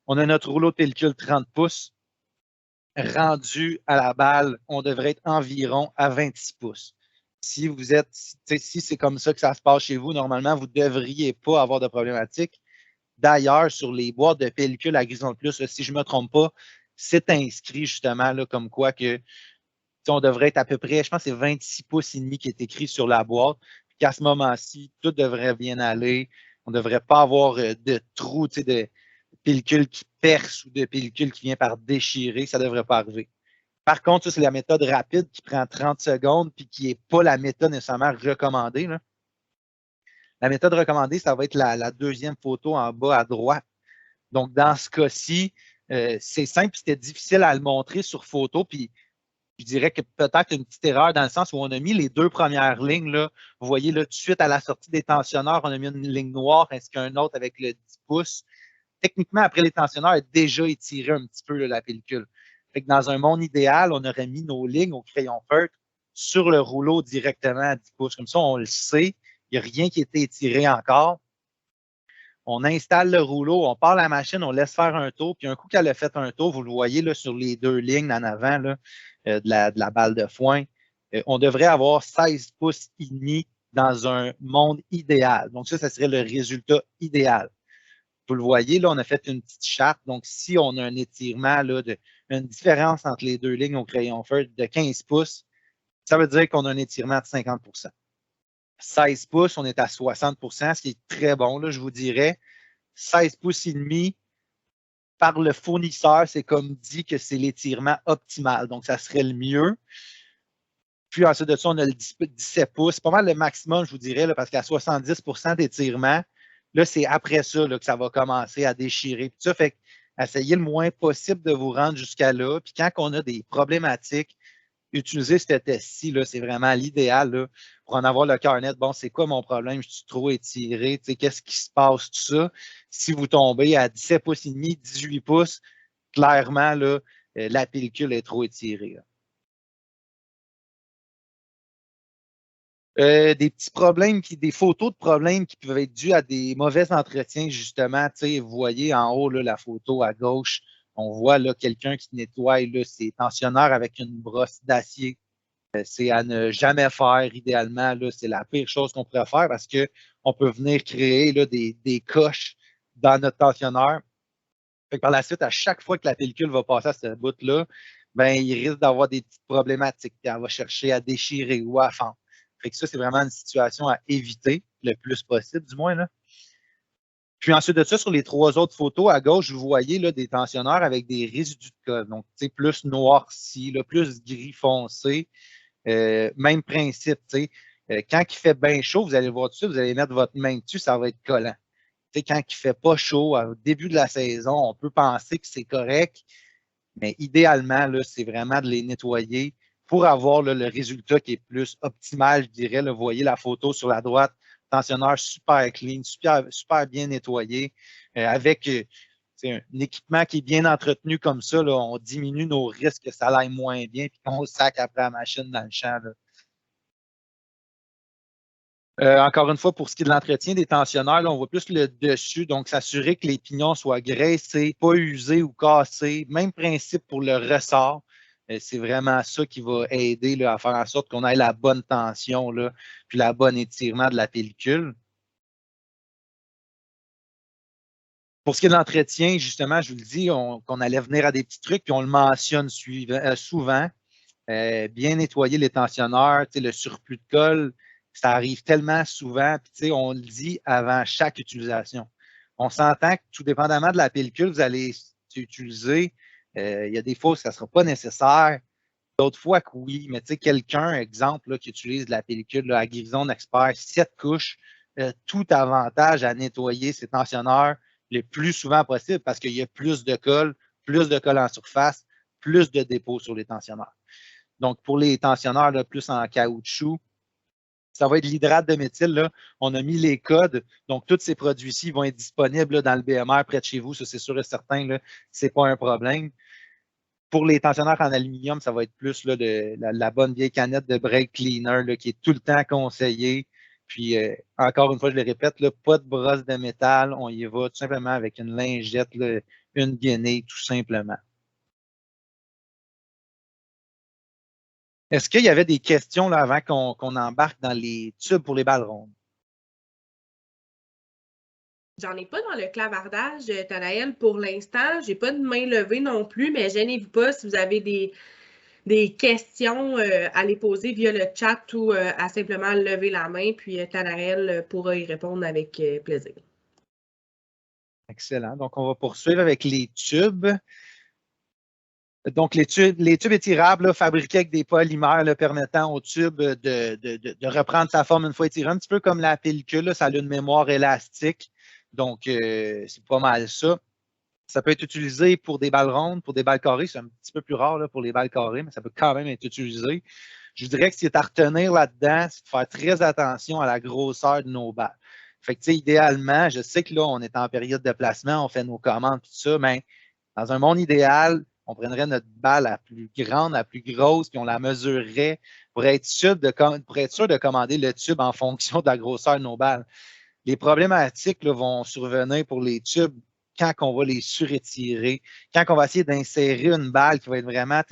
on a notre rouleau de pellicule 30 pouces. Rendu à la balle, on devrait être environ à 26 pouces. Si c'est comme ça que ça se passe chez vous, normalement, vous ne devriez pas avoir de problématique. D'ailleurs, sur les boîtes de pellicule à Grison Plus, là, si je ne me trompe pas, c'est inscrit justement là, comme quoi que on devrait être à peu près, je pense que c'est 26 pouces et demi qui est écrit sur la boîte, puis qu'à ce moment-ci, tout devrait bien aller. On ne devrait pas avoir de trous, de pellicule qui perce ou de pellicule qui vient par déchirer, ça ne devrait pas arriver. Par contre, ça, c'est la méthode rapide qui prend 30 secondes puis qui n'est pas la méthode nécessairement recommandée, là. La méthode recommandée, ça va être la deuxième photo en bas à droite. Donc, dans ce cas-ci, c'est simple, c'était difficile à le montrer sur photo, puis je dirais que peut-être une petite erreur dans le sens où on a mis les deux premières lignes, là. Vous voyez, là, tout de suite à la sortie des tensionneurs, on a mis une ligne noire ainsi qu'un autre avec le 10 pouces. Techniquement, après les tensionneurs, elle a déjà étiré un petit peu là, la pellicule. Fait que dans un monde idéal, on aurait mis nos lignes au crayon feutre sur le rouleau directement à 10 pouces. Comme ça, on le sait, il n'y a rien qui a été étiré encore. On installe le rouleau, on part la machine, on laisse faire un tour, puis un coup qu'elle a fait un tour, vous le voyez là, sur les deux lignes en avant là, de la balle de foin, on devrait avoir 16 pouces et demi dans un monde idéal. Donc ça serait le résultat idéal. Vous le voyez, là, on a fait une petite charte. Donc, si on a un étirement, là, une différence entre les deux lignes au crayon feutre de 15 pouces, ça veut dire qu'on a un étirement de 50 %. 16 pouces, on est à 60 %, ce qui est très bon, là, je vous dirais. 16 pouces et demi par le fournisseur, c'est comme dit que c'est l'étirement optimal. Donc, ça serait le mieux. Puis ensuite de ça, on a le 17 pouces. C'est pas mal le maximum, je vous dirais, là, parce qu'à 70 % d'étirement, là, c'est après ça là, que ça va commencer à déchirer. Puis ça fait essayez le moins possible de vous rendre jusqu'à là. Puis quand on a des problématiques, utilisez ce test-ci, c'est vraiment l'idéal là, pour en avoir le cœur net. Bon, c'est quoi mon problème? Je suis trop étiré? Qu'est-ce qui se passe, tout ça? Si vous tombez à 17 pouces et demi, 18 pouces, clairement, là, la pellicule est trop étirée. Là. Des petits problèmes, des photos de problèmes qui peuvent être dus à des mauvais entretiens, justement. Vous voyez en haut là, la photo à gauche, on voit là, quelqu'un qui nettoie là, ses tensionneurs avec une brosse d'acier. C'est à ne jamais faire, idéalement. C'est la pire chose qu'on pourrait faire parce qu'on peut venir créer là, des coches dans notre tensionneur. Fait que par la suite, à chaque fois que la pellicule va passer à ce bout-là, ben, il risque d'avoir des petites problématiques. Elle va chercher à déchirer ou à fendre. Fait que ça, c'est vraiment une situation à éviter le plus possible, du moins. Là. Puis ensuite de ça, sur les 3 autres photos, à gauche, vous voyez là, des tensionneurs avec des résidus de colle. Donc, plus noirci, là, plus gris foncé. Même principe. Quand il fait bien chaud, vous allez voir dessus, vous allez mettre votre main dessus, ça va être collant. Quand il ne fait pas chaud, au début de la saison, on peut penser que c'est correct, mais idéalement, c'est vraiment de les nettoyer pour avoir là, le résultat qui est plus optimal, je dirais. Là, vous voyez la photo sur la droite, tensionneur super clean, super bien nettoyé, avec un équipement qui est bien entretenu comme ça, là, on diminue nos risques que ça aille moins bien et qu'on sac après la machine dans le champ. Là. Encore une fois, pour ce qui est de l'entretien des tensionneurs, là, on voit plus le dessus, donc s'assurer que les pignons soient graissés, pas usés ou cassés. Même principe pour le ressort. C'est vraiment ça qui va aider là, à faire en sorte qu'on ait la bonne tension là, puis la bonne étirement de la pellicule. Pour ce qui est de l'entretien, justement, je vous le dis, qu'on allait venir à des petits trucs, puis on le mentionne souvent. Bien nettoyer les tensionneurs, le surplus de colle, ça arrive tellement souvent, puis on le dit avant chaque utilisation. On s'entend que tout dépendamment de la pellicule que vous allez utiliser, il y a des fois où ça ne sera pas nécessaire, d'autres fois que oui, mais quelqu'un, exemple, là, qui utilise de la pellicule là, à Grisonne Expert, 7 couches, tout avantage à nettoyer ces tensionneurs le plus souvent possible parce qu'il y a plus de colle en surface, plus de dépôts sur les tensionneurs. Donc, pour les tensionneurs là, plus en caoutchouc, ça va être l'hydrate de méthyle. Là. On a mis les codes. Donc, tous ces produits-ci vont être disponibles là, dans le BMR près de chez vous. Ça, c'est sûr et certain. Ce n'est pas un problème. Pour les tensionneurs en aluminium, ça va être plus là, la bonne vieille canette de brake cleaner là, qui est tout le temps conseillée. Puis, encore une fois, je le répète, là, pas de brosse de métal. On y va tout simplement avec une lingette, là, une guenille, tout simplement. Est-ce qu'il y avait des questions là, avant qu'on embarque dans les tubes pour les balles rondes? J'en ai pas dans le clavardage, Thanaël, pour l'instant. J'ai pas de main levée non plus, mais gênez-vous pas si vous avez des questions à les poser via le chat ou à simplement lever la main, puis Thanaël pourra y répondre avec plaisir. Excellent. Donc, on va poursuivre avec les tubes. Donc, les tubes étirables là, fabriqués avec des polymères là, permettant au tube de reprendre sa forme une fois étiré, un petit peu comme la pellicule, là, ça a une mémoire élastique. Donc, c'est pas mal ça. Ça peut être utilisé pour des balles rondes, pour des balles carrées. C'est un petit peu plus rare là, pour les balles carrées, mais ça peut quand même être utilisé. Je dirais que ce qui est à retenir là-dedans, c'est de faire très attention à la grosseur de nos balles. Fait que, idéalement, je sais que là, on est en période de placement, on fait nos commandes, tout ça, mais dans un monde idéal, on prendrait notre balle la plus grande, la plus grosse, puis on la mesurerait pour être sûr de commander le tube en fonction de la grosseur de nos balles. Les problématiques là, vont survenir pour les tubes quand on va les surétirer, quand on va essayer d'insérer une balle qui va être vraiment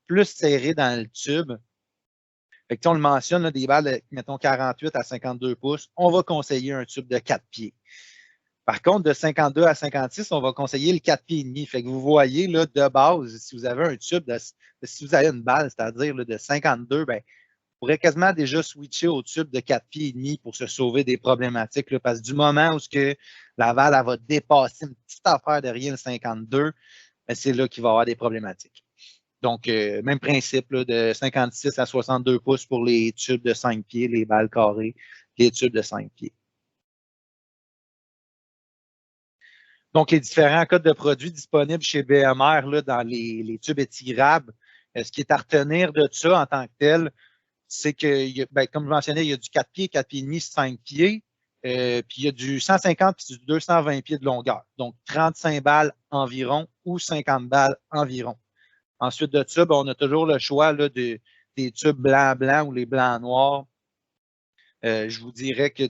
plus serrée dans le tube. Fait que, on le mentionne, là, des balles de, mettons, 48 à 52 pouces, on va conseiller un tube de 4 pieds. Par contre, de 52 à 56, on va conseiller le 4 pieds et demi. Fait que vous voyez, là, de base, si vous avez un tube, si vous avez une balle, c'est-à-dire de 52, ben, vous pourrez quasiment déjà switcher au tube de 4 pieds et demi pour se sauver des problématiques. Là, parce que du moment où la balle elle va dépasser une petite affaire derrière le 52, ben, c'est là qu'il va y avoir des problématiques. Donc, même principe là, de 56 à 62 pouces pour les tubes de 5 pieds, les balles carrées, les tubes de 5 pieds. Donc, les différents codes de produits disponibles chez BMR là, dans les tubes étirables, ce qui est à retenir de ça en tant que tel, c'est que, ben, comme je mentionnais, il y a du 4 pieds, 4 pieds et demi, 5 pieds, puis il y a du 150 puis du 220 pieds de longueur. Donc, 35 balles environ ou 50 balles environ. Ensuite de ça, ben, on a toujours le choix là, des tubes blancs-blancs ou les blancs-noirs. Je vous dirais que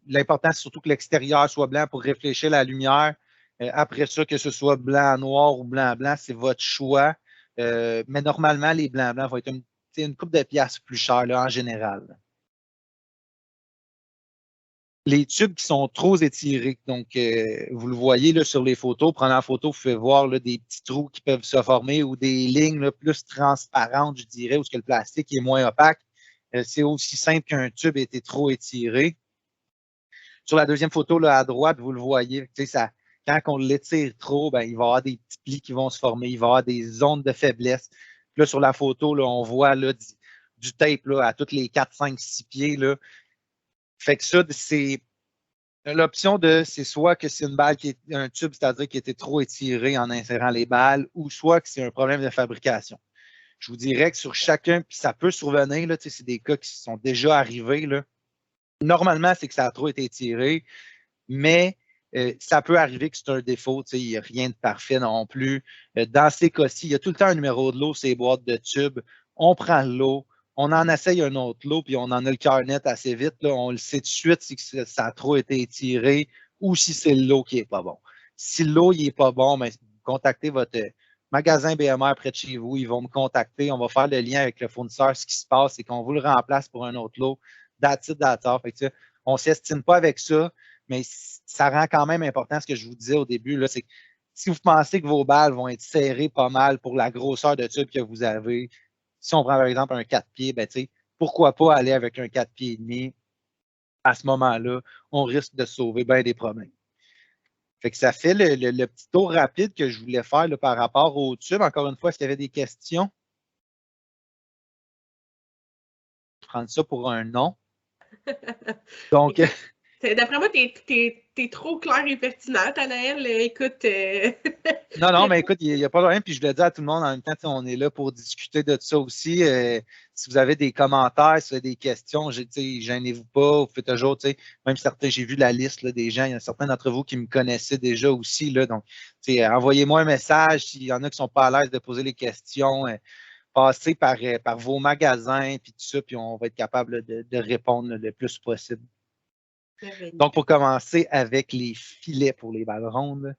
l'important, c'est surtout que l'extérieur soit blanc pour réfléchir la lumière. Après ça, que ce soit blanc-noir ou blanc-blanc, c'est votre choix. Mais normalement, les blancs-blancs vont être une couple de piastres plus cher là, en général. Là. Les tubes qui sont trop étirés, donc vous le voyez là, sur les photos, prenant la photo, vous pouvez voir là, des petits trous qui peuvent se former ou des lignes là, plus transparentes, je dirais, où le plastique est moins opaque. C'est aussi simple qu'un tube ait été trop étiré. Sur la deuxième photo là, à droite, vous le voyez, ça, quand on l'étire trop, ben, il va y avoir des petits plis qui vont se former, il va y avoir des zones de faiblesse. Puis là, sur la photo, là, on voit là, du tape là, à tous les 4, 5, 6 pieds. Là. Fait que ça, c'est l'option c'est soit que c'est une balle qui est un tube, c'est-à-dire qui a été trop étiré en insérant les balles, ou soit que c'est un problème de fabrication. Je vous dirais que sur chacun, puis ça peut survenir, là, c'est des cas qui sont déjà arrivés. Là. Normalement, c'est que ça a trop été étiré, mais ça peut arriver que c'est un défaut. Il n'y a rien de parfait non plus. Dans ces cas-ci, il y a tout le temps un numéro de lot, ces boîtes de tubes. On prend l'eau, on en essaye un autre lot, puis on en a le cœur net assez vite. Là. On le sait tout de suite si ça a trop été étiré ou si c'est l'eau qui n'est pas bon. Si l'eau n'est pas bon, ben, contactez votre magasin BMR près de chez vous. Ils vont me contacter. On va faire le lien avec le fournisseur. Ce qui se passe, c'est qu'on vous le remplace pour un autre lot. That's it, that's all. Fait que, on ne s'estime pas avec ça, mais ça rend quand même important ce que je vous disais au début. Là, c'est que si vous pensez que vos balles vont être serrées pas mal pour la grosseur de tube que vous avez, si on prend par exemple un 4 pieds, ben, pourquoi pas aller avec un 4 pieds et demi? À ce moment-là, on risque de sauver bien des problèmes. Fait que ça fait le petit tour rapide que je voulais faire là, par rapport au tube. Encore une fois, est-ce qu'il y avait des questions? Je vais prendre ça pour un non. Donc, d'après moi, t'es trop clair et pertinent, Anaël. Écoute. Non, mais écoute, il n'y a pas de problème. Puis je le dis à tout le monde en même temps, on est là pour discuter de ça aussi. Si vous avez des commentaires, si vous avez des questions, gênez-vous pas. Vous faites toujours, même certains, j'ai vu la liste là, des gens, il y en a certains d'entre vous qui me connaissaient déjà aussi. Là, donc, envoyez-moi un message s'il y en a qui ne sont pas à l'aise de poser les questions. Passez par vos magasins, puis tout ça, puis on va être capable de répondre le plus possible. Donc, pour commencer avec les filets pour les balles rondes.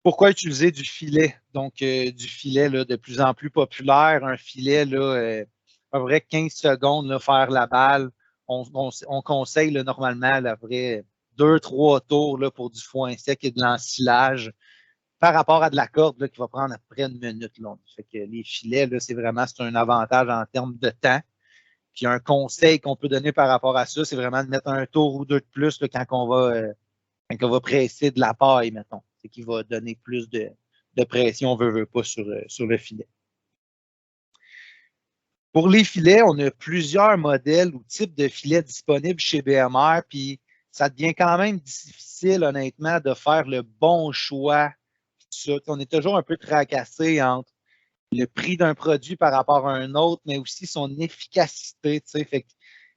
Pourquoi utiliser du filet? Donc, du filet là, de plus en plus populaire, un filet, là, à peu près 15 secondes, là, faire la balle. On conseille là, normalement à vrai 2-3 tours là, pour du foin sec et de l'ensilage par rapport à de la corde là, qui va prendre à peu près 1 minute. Là. Fait que les filets, là, c'est un avantage en termes de temps. Puis un conseil qu'on peut donner par rapport à ça, c'est vraiment de mettre un tour ou deux de plus là, quand on va presser de la paille, mettons. C'est qui va donner plus de pression, veut pas, sur le filet. Pour les filets, on a plusieurs modèles ou types de filets disponibles chez BMR, puis ça devient quand même difficile, honnêtement, de faire le bon choix. On est toujours un peu tracassé entre le prix d'un produit par rapport à un autre, mais aussi son efficacité. Fait que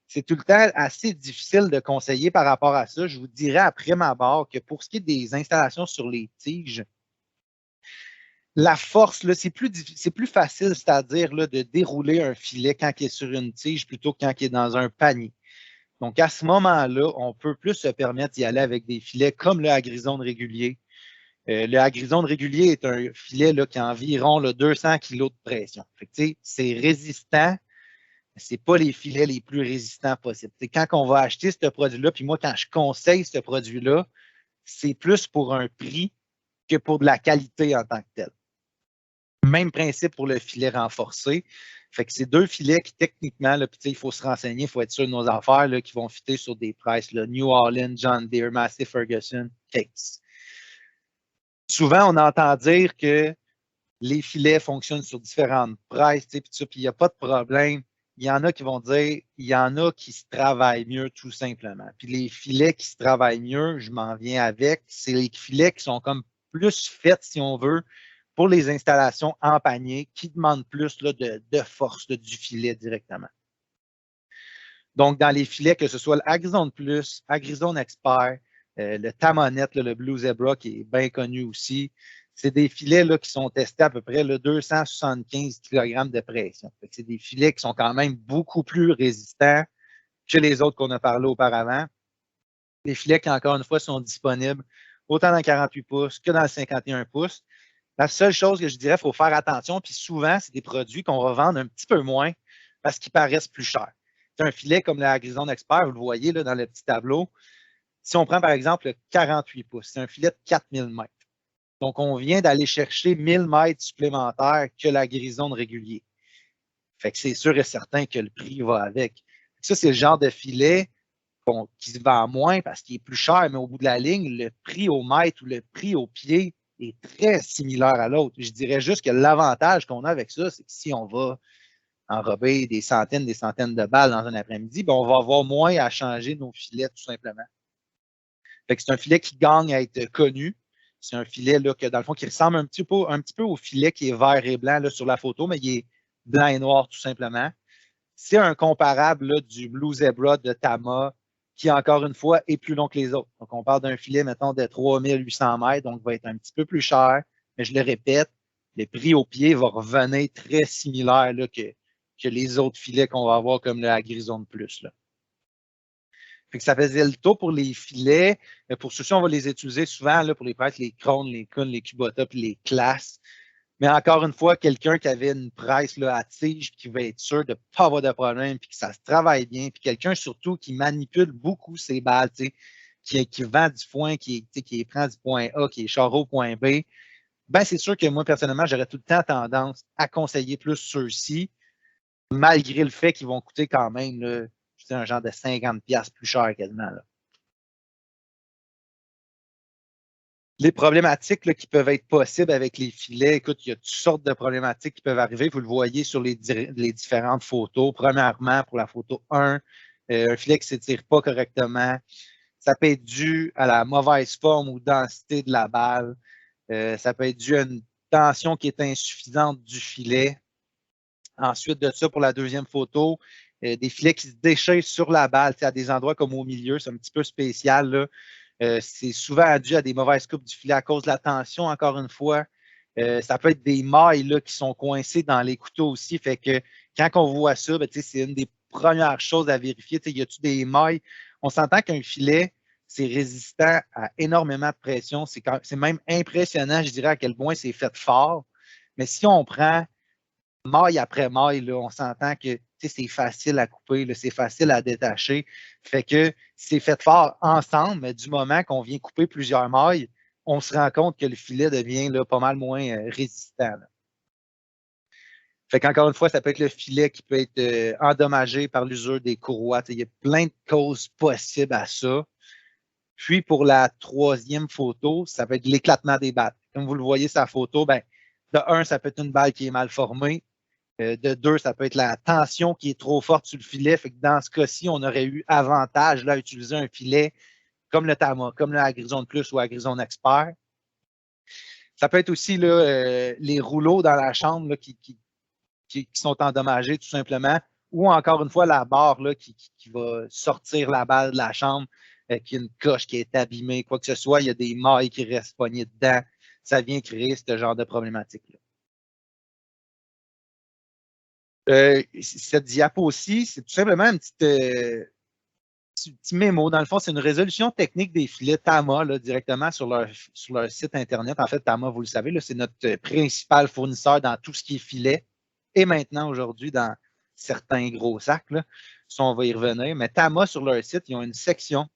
c'est tout le temps assez difficile de conseiller par rapport à ça. Je vous dirais après ma barre que pour ce qui est des installations sur les tiges, la force, c'est plus facile, c'est-à-dire de dérouler un filet quand il est sur une tige plutôt que quand il est dans un panier. Donc, à ce moment-là, on peut plus se permettre d'y aller avec des filets comme le Agrizone régulier. Le Agrizone régulier est un filet là, qui a environ 200 kg de pression. C'est résistant, c'est pas les filets les plus résistants possibles. Quand on va acheter ce produit-là, puis moi, quand je conseille ce produit-là, c'est plus pour un prix que pour de la qualité en tant que tel. Même principe pour le filet renforcé. Fait que c'est deux filets qui, techniquement, là, il faut se renseigner, il faut être sûr de nos affaires là, qui vont fitter sur des prices. Là, New Orleans, John Deere, Massey Ferguson, Case. Souvent, on entend dire que les filets fonctionnent sur différentes prices, puis il n'y a pas de problème. Il y en a qui vont dire, il y en a qui se travaillent mieux tout simplement. Puis les filets qui se travaillent mieux, je m'en viens avec, c'est les filets qui sont comme plus faits, si on veut, pour les installations en panier, qui demandent plus là, de force du filet directement. Donc, dans les filets, que ce soit l'Agrizone Plus, Agrizone Expert, le Tamonette, le Blue Zebra, qui est bien connu aussi, c'est des filets là, qui sont testés à peu près 275 kg de pression. C'est des filets qui sont quand même beaucoup plus résistants que les autres qu'on a parlé auparavant. Des filets qui, encore une fois, sont disponibles autant dans le 48 pouces que dans le 51 pouces. La seule chose que je dirais, il faut faire attention, puis souvent, c'est des produits qu'on va vendre un petit peu moins parce qu'ils paraissent plus chers. C'est un filet comme la Grison Expert, vous le voyez là, dans le petit tableau. Si on prend par exemple le 48 pouces, c'est un filet de 4000 mètres. Donc, on vient d'aller chercher 1000 mètres supplémentaires que la Grison de régulier. Fait que c'est sûr et certain que le prix va avec. Ça, c'est le genre de filet qui se vend moins parce qu'il est plus cher, mais au bout de la ligne, le prix au mètre ou le prix au pied est très similaire à l'autre. Je dirais juste que l'avantage qu'on a avec ça, c'est que si on va enrober des centaines de balles dans un après-midi, ben on va avoir moins à changer nos filets tout simplement. Fait que c'est un filet qui gagne à être connu. C'est un filet là, que, dans le fond, qui ressemble un petit peu au filet qui est vert et blanc là, sur la photo, mais il est blanc et noir tout simplement. C'est un comparable là, du Blue Zebra de Tama, qui, encore une fois, est plus long que les autres. Donc, on parle d'un filet, mettons, de 3800 mètres, donc va être un petit peu plus cher. Mais je le répète, le prix au pied va revenir très similaire là, que les autres filets qu'on va avoir, comme le Agrison Plus. Là. Fait que ça faisait le tour pour les filets. Pour ceux-ci, on va les utiliser souvent là, pour les prêtres, les crônes, les counes, les Kubota, puis les classes. Mais encore une fois, quelqu'un qui avait une presse là, à tige, qui va être sûr de ne pas avoir de problème, puis que ça se travaille bien, puis quelqu'un surtout qui manipule beaucoup ses balles, qui vend du foin, qui prend du point A, qui est char au point B, ben c'est sûr que moi, personnellement, j'aurais tout le temps tendance à conseiller plus ceux-ci, malgré le fait qu'ils vont coûter quand même là, un genre de 50$ plus cher quasiment. Là. Les problématiques là, qui peuvent être possibles avec les filets, écoute, il y a toutes sortes de problématiques qui peuvent arriver. Vous le voyez sur les différentes photos. Premièrement, pour la photo 1, un filet qui ne s'étire pas correctement. Ça peut être dû à la mauvaise forme ou densité de la balle. Ça peut être dû à une tension qui est insuffisante du filet. Ensuite de ça, pour la deuxième photo, des filets qui se déchirent sur la balle, à des endroits comme au milieu, c'est un petit peu spécial. Là. C'est souvent dû à des mauvaises coupes du filet à cause de la tension, encore une fois. Ça peut être des mailles là, qui sont coincées dans les couteaux aussi. Fait que quand on voit ça, ben, c'est une des premières choses à vérifier. Y a-t-il des mailles? On s'entend qu'un filet, c'est résistant à énormément de pression. C'est même impressionnant, je dirais, à quel point c'est fait fort. Mais si on prend maille après maille, là, on s'entend que c'est facile à couper, c'est facile à détacher. Fait que c'est fait fort ensemble, mais du moment qu'on vient couper plusieurs mailles, on se rend compte que le filet devient là, pas mal moins résistant. Là. Fait qu'encore une fois, ça peut être le filet qui peut être endommagé par l'usure des courroies. Il y a plein de causes possibles à ça. Puis pour la troisième photo, ça peut être l'éclatement des battes. Comme vous le voyez sur la photo, ben, de un, ça peut être une balle qui est mal formée. De deux, ça peut être la tension qui est trop forte sur le filet. Fait que dans ce cas-ci, on aurait eu avantage là, à utiliser un filet comme le Tama, comme le Agrison Plus ou Agrison Expert. Ça peut être aussi là, les rouleaux dans la chambre là, qui sont endommagés tout simplement, ou encore une fois la barre là, qui va sortir la balle de la chambre, qui a une coche qui est abîmée, quoi que ce soit, il y a des mailles qui restent poignées dedans. Ça vient créer ce genre de problématique-là. Cette diapo aussi, c'est tout simplement un petit mémo. Dans le fond, c'est une résolution technique des filets Tama là, directement sur leur site Internet. En fait, Tama, vous le savez, c'est notre principal fournisseur dans tout ce qui est filet et maintenant, aujourd'hui, dans certains gros sacs. Là. Ça, on va y revenir. Mais Tama, sur leur site, ils ont une section.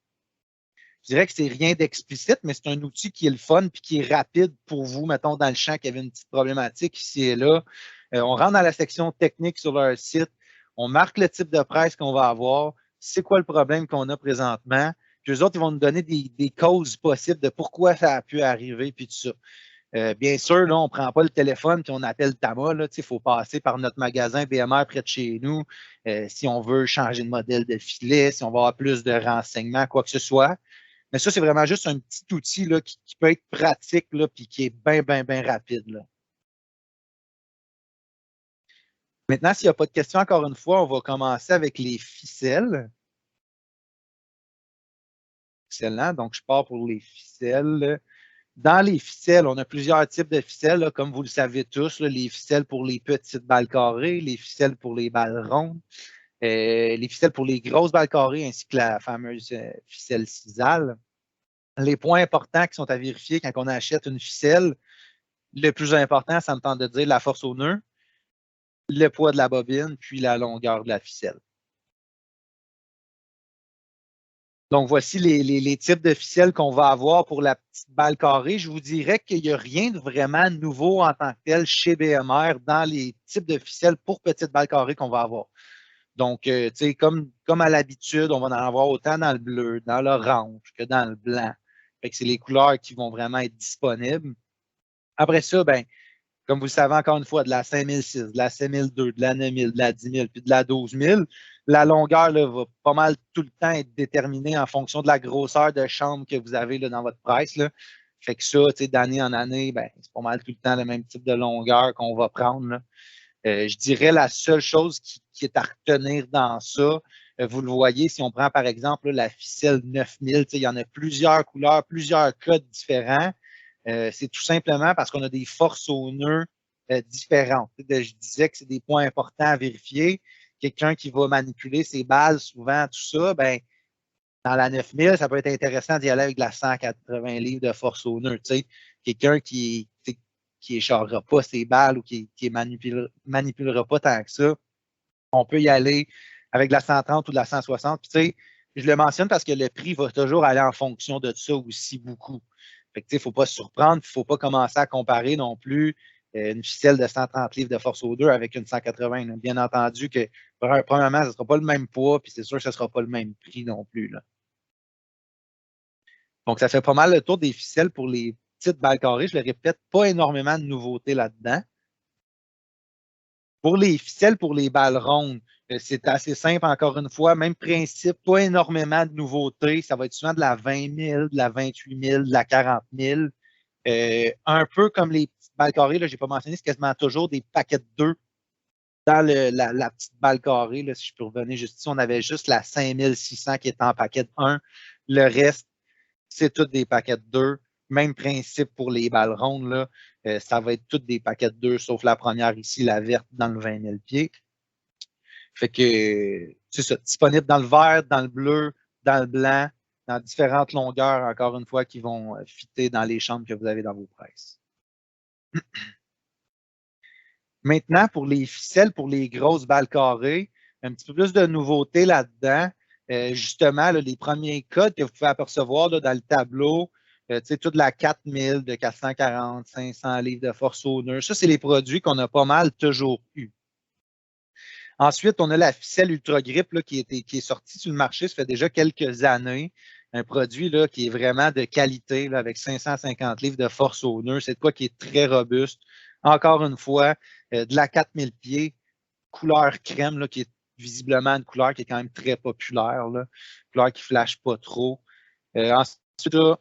Je dirais que c'est rien d'explicite, mais c'est un outil qui est le fun et qui est rapide pour vous, mettons, dans le champ qui avait une petite problématique ici et là. On rentre dans la section technique sur leur site, on marque le type de presse qu'on va avoir, c'est quoi le problème qu'on a présentement, puis eux autres, ils vont nous donner des causes possibles de pourquoi ça a pu arriver, puis tout ça. Bien sûr, là, on ne prend pas le téléphone puis on appelle Tama. Il faut passer par notre magasin BMR près de chez nous si on veut changer de modèle de filet, si on va avoir plus de renseignements, quoi que ce soit. Mais ça, c'est vraiment juste un petit outil là, qui peut être pratique et qui est bien, bien, bien rapide. Là. Maintenant, s'il n'y a pas de questions, encore une fois, on va commencer avec les ficelles. Excellent. Donc, je pars pour les ficelles. Dans les ficelles, on a plusieurs types de ficelles, là, comme vous le savez tous, là, les ficelles pour les petites balles carrées, les ficelles pour les balles rondes, les ficelles pour les grosses balles carrées, ainsi que la fameuse ficelle sisal. Les points importants qui sont à vérifier quand on achète une ficelle, le plus important, ça me tente de dire la force au nœud, le poids de la bobine, puis la longueur de la ficelle. Donc, voici les types de ficelles qu'on va avoir pour la petite balle carrée. Je vous dirais qu'il n'y a rien de vraiment nouveau en tant que tel chez BMR dans les types de ficelles pour petite balle carrée qu'on va avoir. Donc, tu sais, comme à l'habitude, on va en avoir autant dans le bleu, dans l'orange que dans le blanc. Fait que c'est les couleurs qui vont vraiment être disponibles. Après ça, ben, comme vous le savez encore une fois, de la 5006, de la 5002, de la 9000, de la 10000, puis de la 12000, la longueur là, va pas mal tout le temps être déterminée en fonction de la grosseur de chambre que vous avez là, dans votre presse. Là. Fait que ça, d'année en année, ben, c'est pas mal tout le temps le même type de longueur qu'on va prendre. Là. Je dirais la seule chose qui est à retenir dans ça, vous le voyez, si on prend par exemple là, la ficelle 9000, il y en a plusieurs couleurs, plusieurs codes différents. C'est tout simplement parce qu'on a des forces au nœud différentes. Je disais que c'est des points importants à vérifier. Quelqu'un qui va manipuler ses balles, souvent, tout ça, ben, dans la 9000, ça peut être intéressant d'y aller avec la 180 livres de force au nœud. Quelqu'un qui échargera pas ses balles ou qui manipulera pas tant que ça, on peut y aller avec de la 130 ou de la 160. Puis, je le mentionne parce que le prix va toujours aller en fonction de ça aussi beaucoup. Fait que, il ne faut pas se surprendre, il ne faut pas commencer à comparer non plus une ficelle de 130 livres de force au 2 avec une 180. Là. Bien entendu que, premièrement, ce ne sera pas le même poids, puis c'est sûr que ce ne sera pas le même prix non plus. Là. Donc, ça fait pas mal le tour des ficelles pour les petites balles carrées. Je le répète, pas énormément de nouveautés là-dedans. Pour les ficelles, pour les balles rondes, c'est assez simple, encore une fois. Même principe, pas énormément de nouveautés. Ça va être souvent de la 20 000, de la 28 000, de la 40 000. Un peu comme les petites balles carrées, je n'ai pas mentionné, c'est quasiment toujours des paquets de 2 dans la petite balle carrée. Là, si je peux revenir juste ici, on avait juste la 5600 qui est en paquet de 1. Le reste, c'est tous des paquets de 2. Même principe pour les balles rondes. Là. Ça va être tous des paquets de 2, sauf la première ici, la verte, dans le 20 000 pieds. Fait que c'est ça, disponible dans le vert, dans le bleu, dans le blanc, dans différentes longueurs, encore une fois, qui vont fitter dans les chambres que vous avez dans vos presses. Maintenant, pour les ficelles, pour les grosses balles carrées, un petit peu plus de nouveautés là-dedans. Justement, là, les premiers codes que vous pouvez apercevoir là, dans le tableau, toute la 4000 de 440, 500 livres de force au nœud. Ça, c'est les produits qu'on a pas mal toujours eu. Ensuite, on a la ficelle Ultra Grip là, qui est sortie sur le marché, ça fait déjà quelques années. Un produit là, qui est vraiment de qualité, là, avec 550 livres de force au nœud. C'est de quoi qui est très robuste. Encore une fois, de la 4000 pieds, couleur crème, là, qui est visiblement une couleur qui est quand même très populaire. Là. Couleur qui ne flash pas trop. Ensuite, là,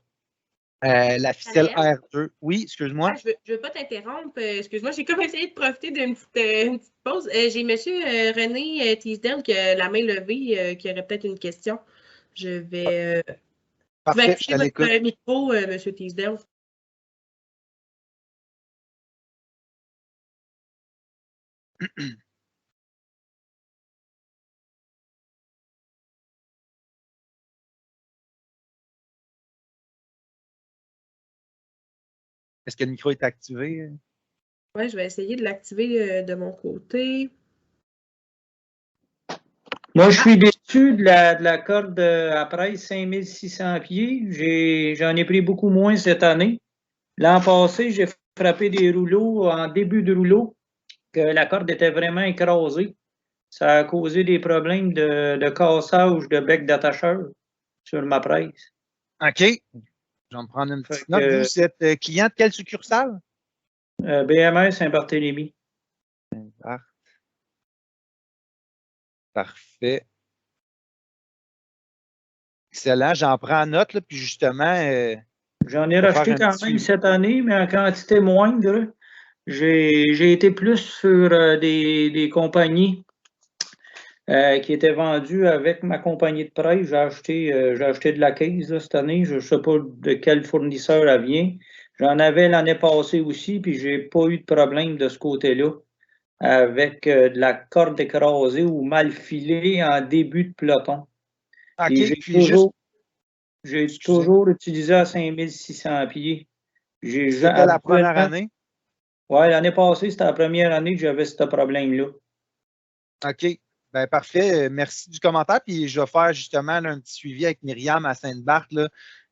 la ficelle R2. Oui, excuse-moi. Je ne veux pas t'interrompre. Excuse-moi, j'ai comme essayé de profiter d'une petite pause. J'ai M. René Teasdale qui a la main levée, qui aurait peut-être une question. Je vais activer votre micro, M. Teasdale. Est-ce que le micro est activé? Oui, je vais essayer de l'activer de mon côté. Moi, je suis déçu de la corde à presse 5600 pieds. J'en ai pris beaucoup moins cette année. L'an passé, j'ai frappé des rouleaux en début de rouleau que la corde était vraiment écrasée. Ça a causé des problèmes de cassage de bec d'attacheur sur ma presse. OK. Je vais me prendre une petite note. Vous êtes client de quelle succursale? BMR Saint-Barthélemy. Parfait. Excellent. J'en prends note, là, puis justement. J'en ai racheté quand même cette année, mais en quantité moindre. J'ai été plus sur des compagnies qui étaient vendues avec ma compagnie de presse. J'ai acheté de la caisse là, cette année. Je ne sais pas de quel fournisseur elle vient. J'en avais l'année passée aussi, puis je n'ai pas eu de problème de ce côté-là avec de la corde écrasée ou mal filée en début de peloton. Okay, j'ai toujours utilisé à 5600 pieds. C'était la première année? Oui, l'année passée, c'était la première année que j'avais ce problème-là. OK. Ben, parfait. Merci du commentaire. Puis je vais faire justement là, un petit suivi avec Myriam à Sainte-Barth,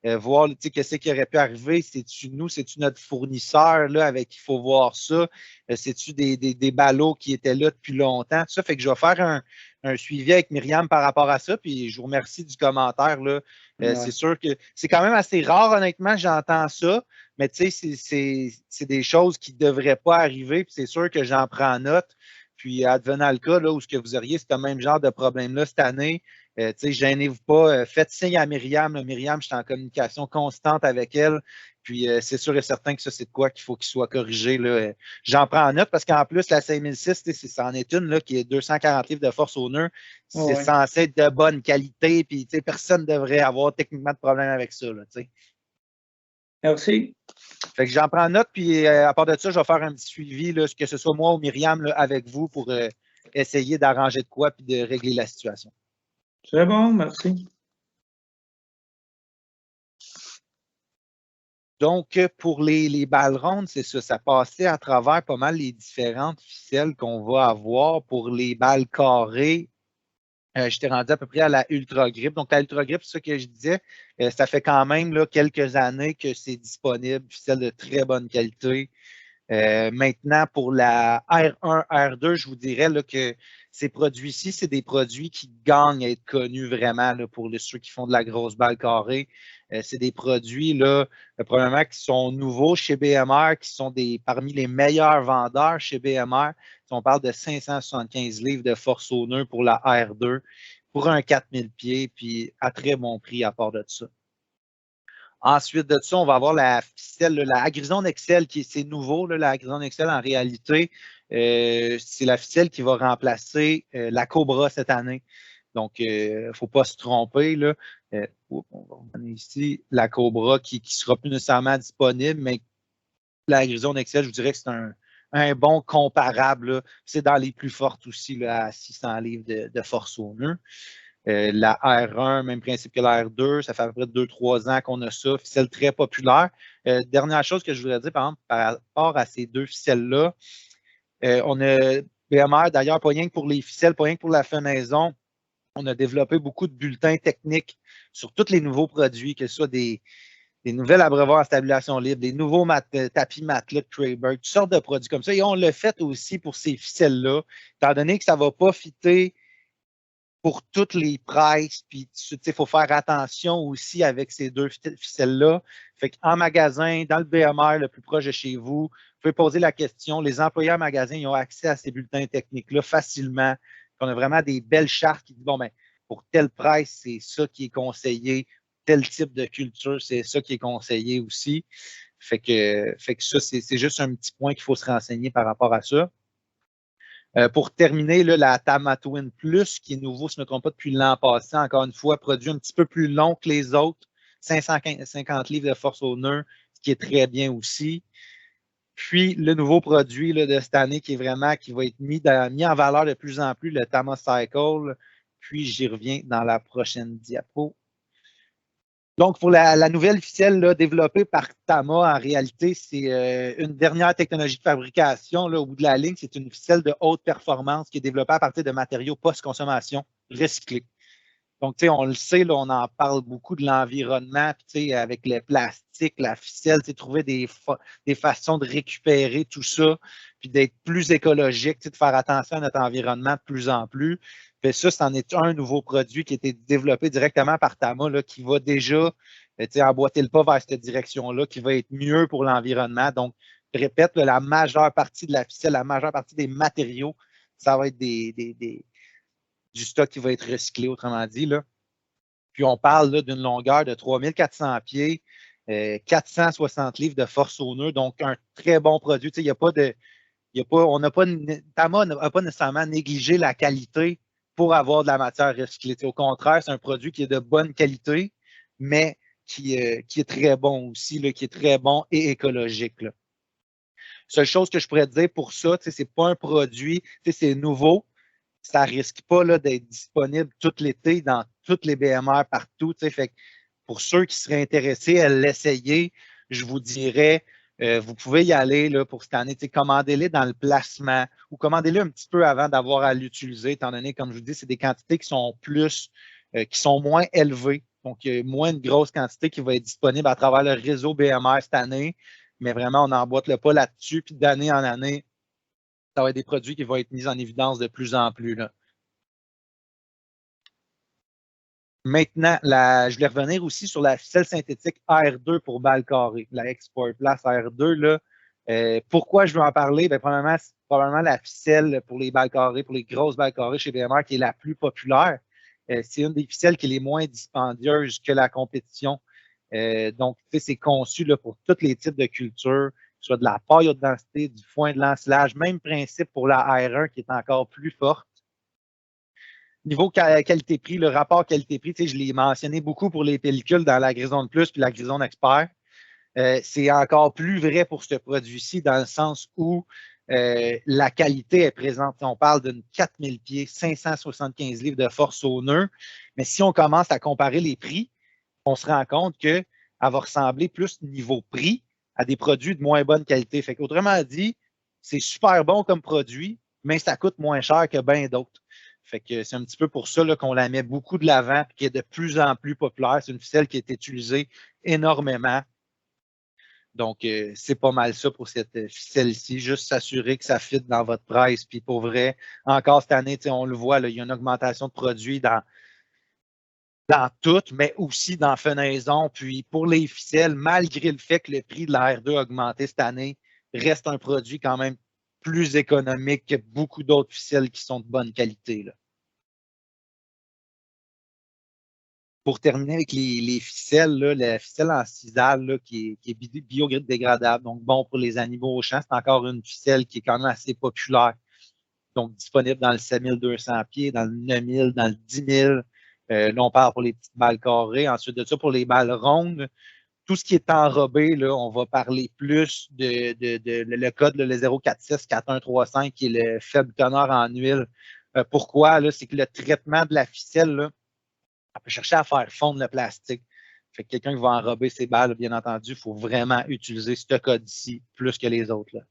voir qu'est-ce qui aurait pu arriver. C'est-tu nous, c'est-tu notre fournisseur là, avec qui il faut voir ça? C'est-tu des ballots qui étaient là depuis longtemps? Tout ça fait que je vais faire un suivi avec Myriam par rapport à ça. Puis je vous remercie du commentaire. Là. Ouais. C'est sûr que c'est quand même assez rare, honnêtement, j'entends ça. Mais tu sais, c'est des choses qui ne devraient pas arriver. Puis c'est sûr que j'en prends note. Puis, advenant le cas là, où ce que vous auriez ce même genre de problème-là cette année, gênez-vous pas. Faites signe à Myriam. Là. Myriam, je suis en communication constante avec elle. Puis, c'est sûr et certain que ça, c'est de quoi qu'il faut qu'il soit corrigé. Là. J'en prends en note parce qu'en plus, la 5006, c'en est une là, qui est 240 livres de force au nœud. C'est censé être de bonne qualité. Puis, personne ne devrait avoir techniquement de problème avec ça. Là, Merci. Fait que j'en prends note, puis à part de ça, je vais faire un petit suivi, là, que ce soit moi ou Myriam là, avec vous pour essayer d'arranger de quoi puis de régler la situation. C'est bon, merci. Donc, pour les balles rondes, c'est ça. Ça passait à travers pas mal les différentes ficelles qu'on va avoir. Pour les balles carrées, j'étais rendu à peu près à la Ultra Grip. Donc, la Ultra Grip, c'est ça que je disais, ça fait quand même là, quelques années que c'est disponible, ficelle de très bonne qualité. Maintenant, pour la R1, R2, je vous dirais là, que ces produits-ci, c'est des produits qui gagnent à être connus vraiment là, pour ceux qui font de la grosse balle carrée. C'est des produits là, probablement qui sont nouveaux chez BMR, qui sont parmi les meilleurs vendeurs chez BMR. Si on parle de 575 livres de force au nœud pour la R2, pour un 4000 pieds, puis à très bon prix à part de ça. Ensuite de ça, on va avoir la ficelle, la Agrizon Excel, c'est nouveau. Là, la Agrizon Excel, en réalité, c'est la ficelle qui va remplacer la Cobra cette année. Donc, il ne faut pas se tromper. Là. On va revenir ici. La Cobra qui ne sera plus nécessairement disponible, mais la Agrizon Excel, je vous dirais que c'est un bon comparable. C'est dans les plus fortes aussi, là, à 600 livres de force au nœud. La R1, même principe que la R2, ça fait à peu près 2-3 ans qu'on a ça, ficelle très populaire. Dernière chose que je voudrais dire, par exemple, par rapport à ces deux ficelles-là, on a BMR, d'ailleurs, pas rien que pour les ficelles, pas rien que pour la fenaison, on a développé beaucoup de bulletins techniques sur tous les nouveaux produits, que ce soit des nouvelles abreuvoirs en stabilisation libre, des nouveaux tapis matelas de Treyberg, toutes sortes de produits comme ça. Et on l'a fait aussi pour ces ficelles-là, étant donné que ça ne va pas fitter pour toutes les prices, puis il faut faire attention aussi avec ces deux ficelles-là. Fait qu'en magasin, dans le BMR le plus proche de chez vous, vous pouvez poser la question. Les employés en magasin, ils ont accès à ces bulletins techniques-là facilement. On a vraiment des belles chartes qui disent, bon, ben, pour tel price, c'est ça qui est conseillé. Tel type de culture, c'est ça qui est conseillé aussi. Fait que ça, c'est juste un petit point qu'il faut se renseigner par rapport à ça. Pour terminer, là, la Tama Twin Plus, qui est nouveau, si je ne me trompe pas, depuis l'an passé, encore une fois, produit un petit peu plus long que les autres, 550 livres de force au nœud, ce qui est très bien aussi. Puis, le nouveau produit là, de cette année qui va être mis en valeur de plus en plus, le Tama Cycle. Puis, j'y reviens dans la prochaine diapo. Donc, pour la nouvelle ficelle là, développée par Tama, en réalité, c'est une dernière technologie de fabrication là, au bout de la ligne. C'est une ficelle de haute performance qui est développée à partir de matériaux post-consommation recyclés. Donc, on le sait, là, on en parle beaucoup de l'environnement, avec le plastique, la ficelle, trouver des façons de récupérer tout ça, puis d'être plus écologique, de faire attention à notre environnement de plus en plus. Puis ça, c'en est un nouveau produit qui a été développé directement par Tama, là, qui va déjà emboîter le pas vers cette direction-là, qui va être mieux pour l'environnement. Donc, je répète, là, la majeure partie de la ficelle, la majeure partie des matériaux, ça va être du stock qui va être recyclé, autrement dit. Là. Puis on parle d'une longueur de 3400 pieds, 460 livres de force au nœud, donc un très bon produit. Il n'y a pas de. Tama n'a pas nécessairement négligé la qualité pour avoir de la matière recyclée. Au contraire, c'est un produit qui est de bonne qualité, mais qui est très bon aussi, là, qui est très bon et écologique. Là. Seule chose que je pourrais te dire pour ça, ce n'est pas un produit, c'est nouveau, ça ne risque pas d'être disponible tout l'été dans toutes les BMR partout. Fait que pour ceux qui seraient intéressés à l'essayer, je vous dirais vous pouvez y aller là, pour cette année. Commandez-les dans le placement ou commandez-les un petit peu avant d'avoir à l'utiliser, étant donné, comme je vous dis, c'est des quantités qui sont qui sont moins élevées. Donc, il y a moins de grosse quantité qui va être disponible à travers le réseau BMR cette année. Mais vraiment, on n'emboîte le pas là-dessus. Puis d'année en année, ça va être des produits qui vont être mis en évidence de plus en plus, là. Maintenant, je voulais revenir aussi sur la ficelle synthétique AR2 pour balle carrée, la Export Plus AR2. Là, pourquoi je veux en parler? Bien, premièrement, c'est probablement la ficelle pour les balles carrées, pour les grosses balles carrées chez BMR qui est la plus populaire. C'est une des ficelles qui est les moins dispendieuses que la compétition. Donc, c'est conçu là, pour tous les types de cultures, que ce soit de la paille haute densité, du foin de l'ensilage, même principe pour la AR1 qui est encore plus forte. Niveau qualité-prix, le rapport qualité-prix, je l'ai mentionné beaucoup pour les pellicules dans la Grizone Plus puis la Grizone Expert. C'est encore plus vrai pour ce produit-ci dans le sens où la qualité est présente. On parle d'une 4000 pieds, 575 livres de force au nœud. Mais si on commence à comparer les prix, on se rend compte qu'elle va ressembler plus niveau prix à des produits de moins bonne qualité. Fait qu'autrement dit, c'est super bon comme produit, mais ça coûte moins cher que bien d'autres. Fait que c'est un petit peu pour ça là, qu'on la met beaucoup de l'avant et qui est de plus en plus populaire. C'est une ficelle qui est utilisée énormément. Donc, c'est pas mal ça pour cette ficelle-ci. Juste s'assurer que ça fit dans votre price. Puis pour vrai, encore cette année, on le voit, là, il y a une augmentation de produits dans tout, mais aussi dans fenaison. Puis pour les ficelles, malgré le fait que le prix de la R2 a augmenté cette année, reste un produit quand même plus économique que beaucoup d'autres ficelles qui sont de bonne qualité, là. Pour terminer avec les ficelles, là, la ficelle en sisal là, qui est biodégradable, donc bon pour les animaux au champ, c'est encore une ficelle qui est quand même assez populaire. Donc disponible dans le 7200 pieds, dans le 9000, dans le 10 000. Là, on parle pour les petites balles carrées. Ensuite de ça, pour les balles rondes, tout ce qui est enrobé, là, on va parler plus de le code, le 0464135, qui est le faible teneur en huile. Pourquoi? Là, c'est que le traitement de la ficelle, là, on peut chercher à faire fondre le plastique. Fait que quelqu'un qui va enrober ses balles, bien entendu, il faut vraiment utiliser ce code-ci plus que les autres, là.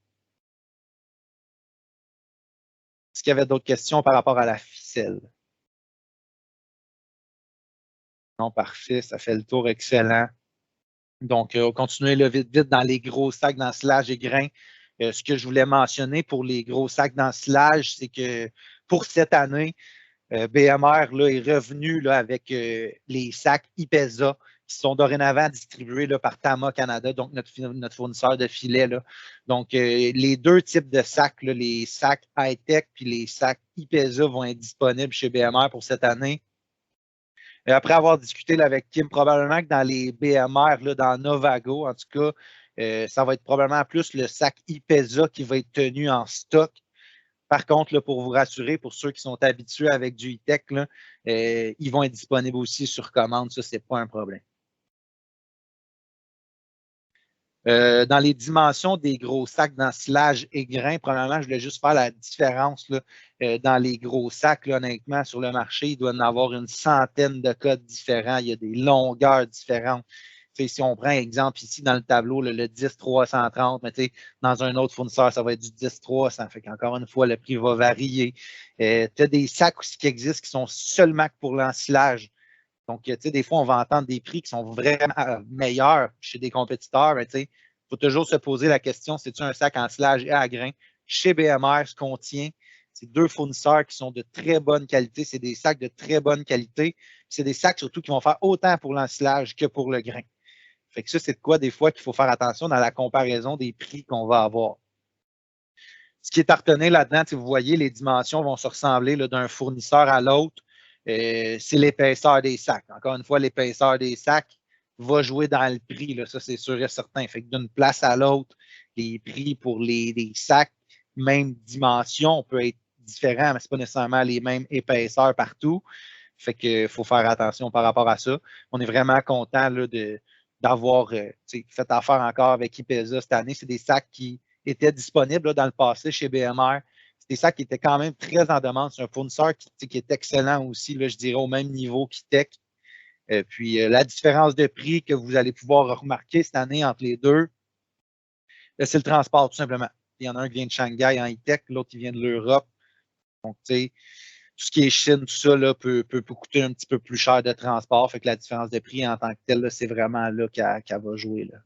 Est-ce qu'il y avait d'autres questions par rapport à la ficelle? Non, parfait, ça fait le tour, excellent. Donc, on continue le vite dans les gros sacs d'ensilage et grains. Ce que je voulais mentionner pour les gros sacs d'ensilage, c'est que pour cette année, BMR là, est revenu là, avec les sacs IPESA qui sont dorénavant distribués là, par Tama Canada, donc notre fournisseur de filets, là. Donc, les deux types de sacs, là, les sacs high-tech puis les sacs IPESA vont être disponibles chez BMR pour cette année. Et après avoir discuté là, avec Kim, probablement que dans les BMR, là, dans Novago, en tout cas, ça va être probablement plus le sac IPESA qui va être tenu en stock. Par contre, là, pour vous rassurer, pour ceux qui sont habitués avec du e-tech, ils vont être disponibles aussi sur commande. Ça, ce n'est pas un problème. Dans les dimensions des gros sacs d'ensilage et grains, premièrement, je voulais juste faire la différence là, dans les gros sacs. Là, honnêtement, sur le marché, il doit y en avoir une centaine de codes différents. Il y a des longueurs différentes. T'sais, si on prend exemple ici dans le tableau, le 10-330, mais dans un autre fournisseur, ça va être du 10-300. Fait qu'encore une fois, le prix va varier. Tu as des sacs aussi qui existent qui sont seulement pour l'ensilage. Donc, des fois, on va entendre des prix qui sont vraiment meilleurs chez des compétiteurs. Mais il faut toujours se poser la question, c'est-tu un sac ensilage et à grains? Chez BMR, ce qu'on tient, c'est deux fournisseurs qui sont de très bonne qualité. C'est des sacs de très bonne qualité. C'est des sacs surtout qui vont faire autant pour l'ensilage que pour le grain. Fait que ça, c'est de quoi des fois qu'il faut faire attention dans la comparaison des prix qu'on va avoir. Ce qui est à retenir là-dedans, vous voyez, les dimensions vont se ressembler d'un fournisseur à l'autre. C'est l'épaisseur des sacs. Encore une fois, l'épaisseur des sacs va jouer dans le prix. Là, ça, c'est sûr et certain. Fait que d'une place à l'autre, les prix pour les sacs, même dimension, peut être différent, mais ce n'est pas nécessairement les mêmes épaisseurs partout. Fait qu'il faut faire attention par rapport à ça. On est vraiment content là, d'avoir fait affaire encore avec IPESA cette année. C'est des sacs qui étaient disponibles là, dans le passé chez BMR. C'est des sacs qui étaient quand même très en demande. C'est un fournisseur qui est excellent aussi, là, je dirais, au même niveau qu'ITech. Puis la différence de prix que vous allez pouvoir remarquer cette année entre les deux, c'est le transport, tout simplement. Il y en a un qui vient de Shanghai en e-tech, l'autre qui vient de l'Europe. Donc, tu sais, tout ce qui est Chine, tout ça là, peut coûter un petit peu plus cher de transport. Fait que la différence de prix en tant que telle, c'est vraiment là qu'elle va jouer. Là.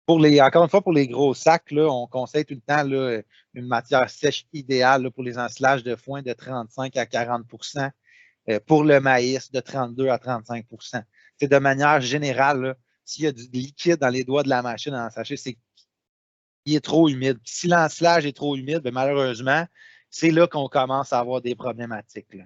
Encore une fois, pour les gros sacs, là, on conseille tout le temps là, une matière sèche idéale là, pour les ensilages de foin de 35 à 40 pour le maïs de 32 à 35 C'est de manière générale, s'il y a du liquide dans les doigts de la machine en sachet, c'est qu'il est trop humide. Puis si l'ensilage est trop humide, bien, malheureusement, c'est là qu'on commence à avoir des problématiques. Là.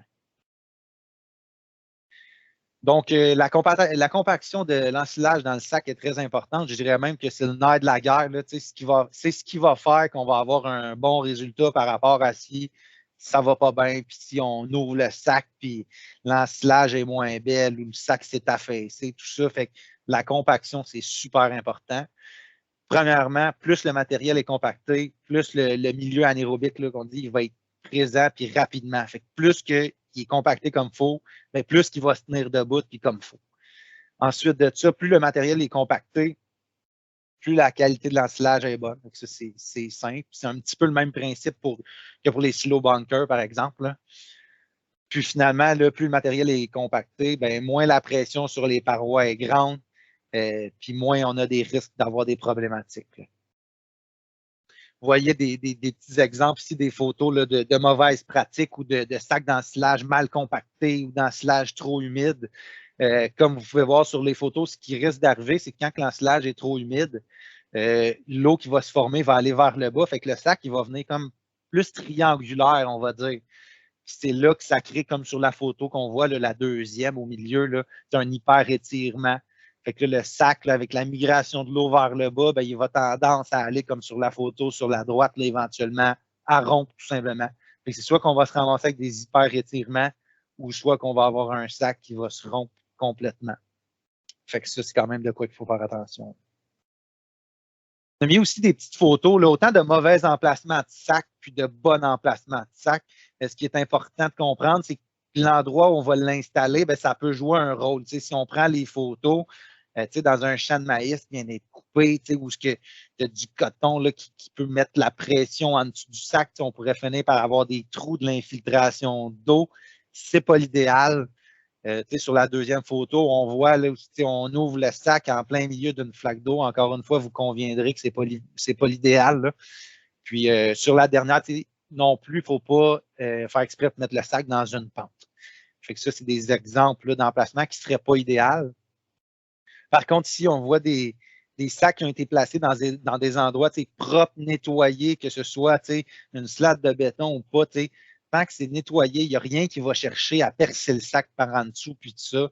Donc, la compaction de l'ensilage dans le sac est très importante. Je dirais même que c'est le nerf de la guerre. C'est ce qui va faire qu'on va avoir un bon résultat par rapport à si ça ne va pas bien, puis si on ouvre le sac, puis l'ensilage est moins belle ou le sac s'est affaissé, tout ça. Fait que la compaction, c'est super important. Premièrement, plus le matériel est compacté, plus le milieu anaérobique qu'on dit, il va être présent puis rapidement. Fait que plus qu'il est compacté comme il faut, bien, plus qu'il va se tenir debout puis comme il faut. Ensuite de ça, plus le matériel est compacté, plus la qualité de l'ensilage est bonne. Donc ça, c'est simple. C'est un petit peu le même principe que pour les silos bunkers, par exemple. Là. Puis finalement, là, plus le matériel est compacté, bien, moins la pression sur les parois est grande, puis moins on a des risques d'avoir des problématiques. Là. Vous voyez des petits exemples ici, des photos là, de mauvaises pratiques ou de sacs d'ensilage mal compactés ou d'ensilage trop humide. Comme vous pouvez voir sur les photos, ce qui risque d'arriver, c'est que quand l'ensilage est trop humide, l'eau qui va se former va aller vers le bas, fait que le sac il va venir comme plus triangulaire, on va dire. C'est là que ça crée, comme sur la photo qu'on voit, là, la deuxième au milieu, c'est un hyper-étirement. Fait que là, le sac, là, avec la migration de l'eau vers le bas, ben, il va tendance à aller comme sur la photo, sur la droite, là, éventuellement, à rompre tout simplement. C'est soit qu'on va se ramasser avec des hyper-étirements ou soit qu'on va avoir un sac qui va se rompre complètement. Fait que ça, c'est quand même de quoi il faut faire attention. On a mis aussi des petites photos, là, autant de mauvais emplacements de sac puis de bon emplacement de sac. Ce qui est important de comprendre, c'est que l'endroit où on va l'installer, ben, ça peut jouer un rôle. T'sais, si on prend les photos dans un champ de maïs qui vient d'être coupé, où il y a du coton là, qui peut mettre la pression en dessous du sac, on pourrait finir par avoir des trous de l'infiltration d'eau. Ce n'est pas l'idéal. Sur la deuxième photo, on voit là, on ouvre le sac en plein milieu d'une flaque d'eau. Encore une fois, vous conviendrez que ce n'est pas l'idéal. Puis sur la dernière, non plus, il ne faut pas faire exprès de mettre le sac dans une pente. Fait que ça, c'est des exemples d'emplacement qui ne seraient pas idéal. Par contre, ici, on voit des sacs qui ont été placés dans des endroits propres, nettoyés, que ce soit une slate de béton ou pas. Tant que c'est nettoyé, il n'y a rien qui va chercher à percer le sac par en dessous, puis tout ça,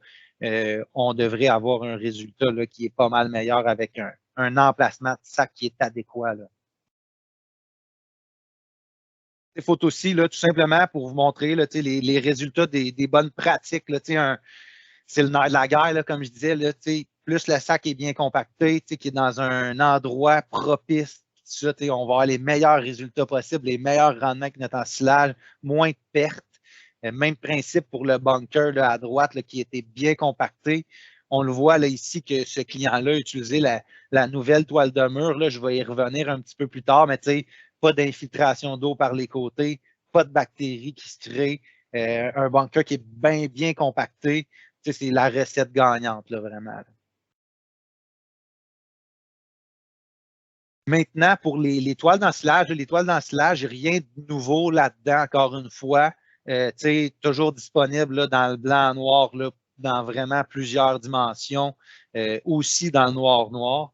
on devrait avoir un résultat là, qui est pas mal meilleur avec un emplacement de sac qui est adéquat. Là. Ces photos-ci, tout simplement pour vous montrer là, les résultats des bonnes pratiques. C'est le nerf de la guerre, là, comme je disais. Là, plus le sac est bien compacté, qui est dans un endroit propice, ça, on va avoir les meilleurs résultats possibles, les meilleurs rendements avec notre ensilage, moins de pertes. Même principe pour le bunker là, à droite là, qui était bien compacté. On le voit là, ici que ce client-là a utilisé la nouvelle toile de mur. Là, je vais y revenir un petit peu plus tard, mais pas d'infiltration d'eau par les côtés, pas de bactéries qui se créent, un bunker qui est bien compacté. C'est la recette gagnante, là, vraiment. Là. Maintenant, pour les toiles d'ensilage, rien de nouveau là-dedans, encore une fois. Toujours disponible là, dans le blanc-noir, dans vraiment plusieurs dimensions, aussi dans le noir-noir.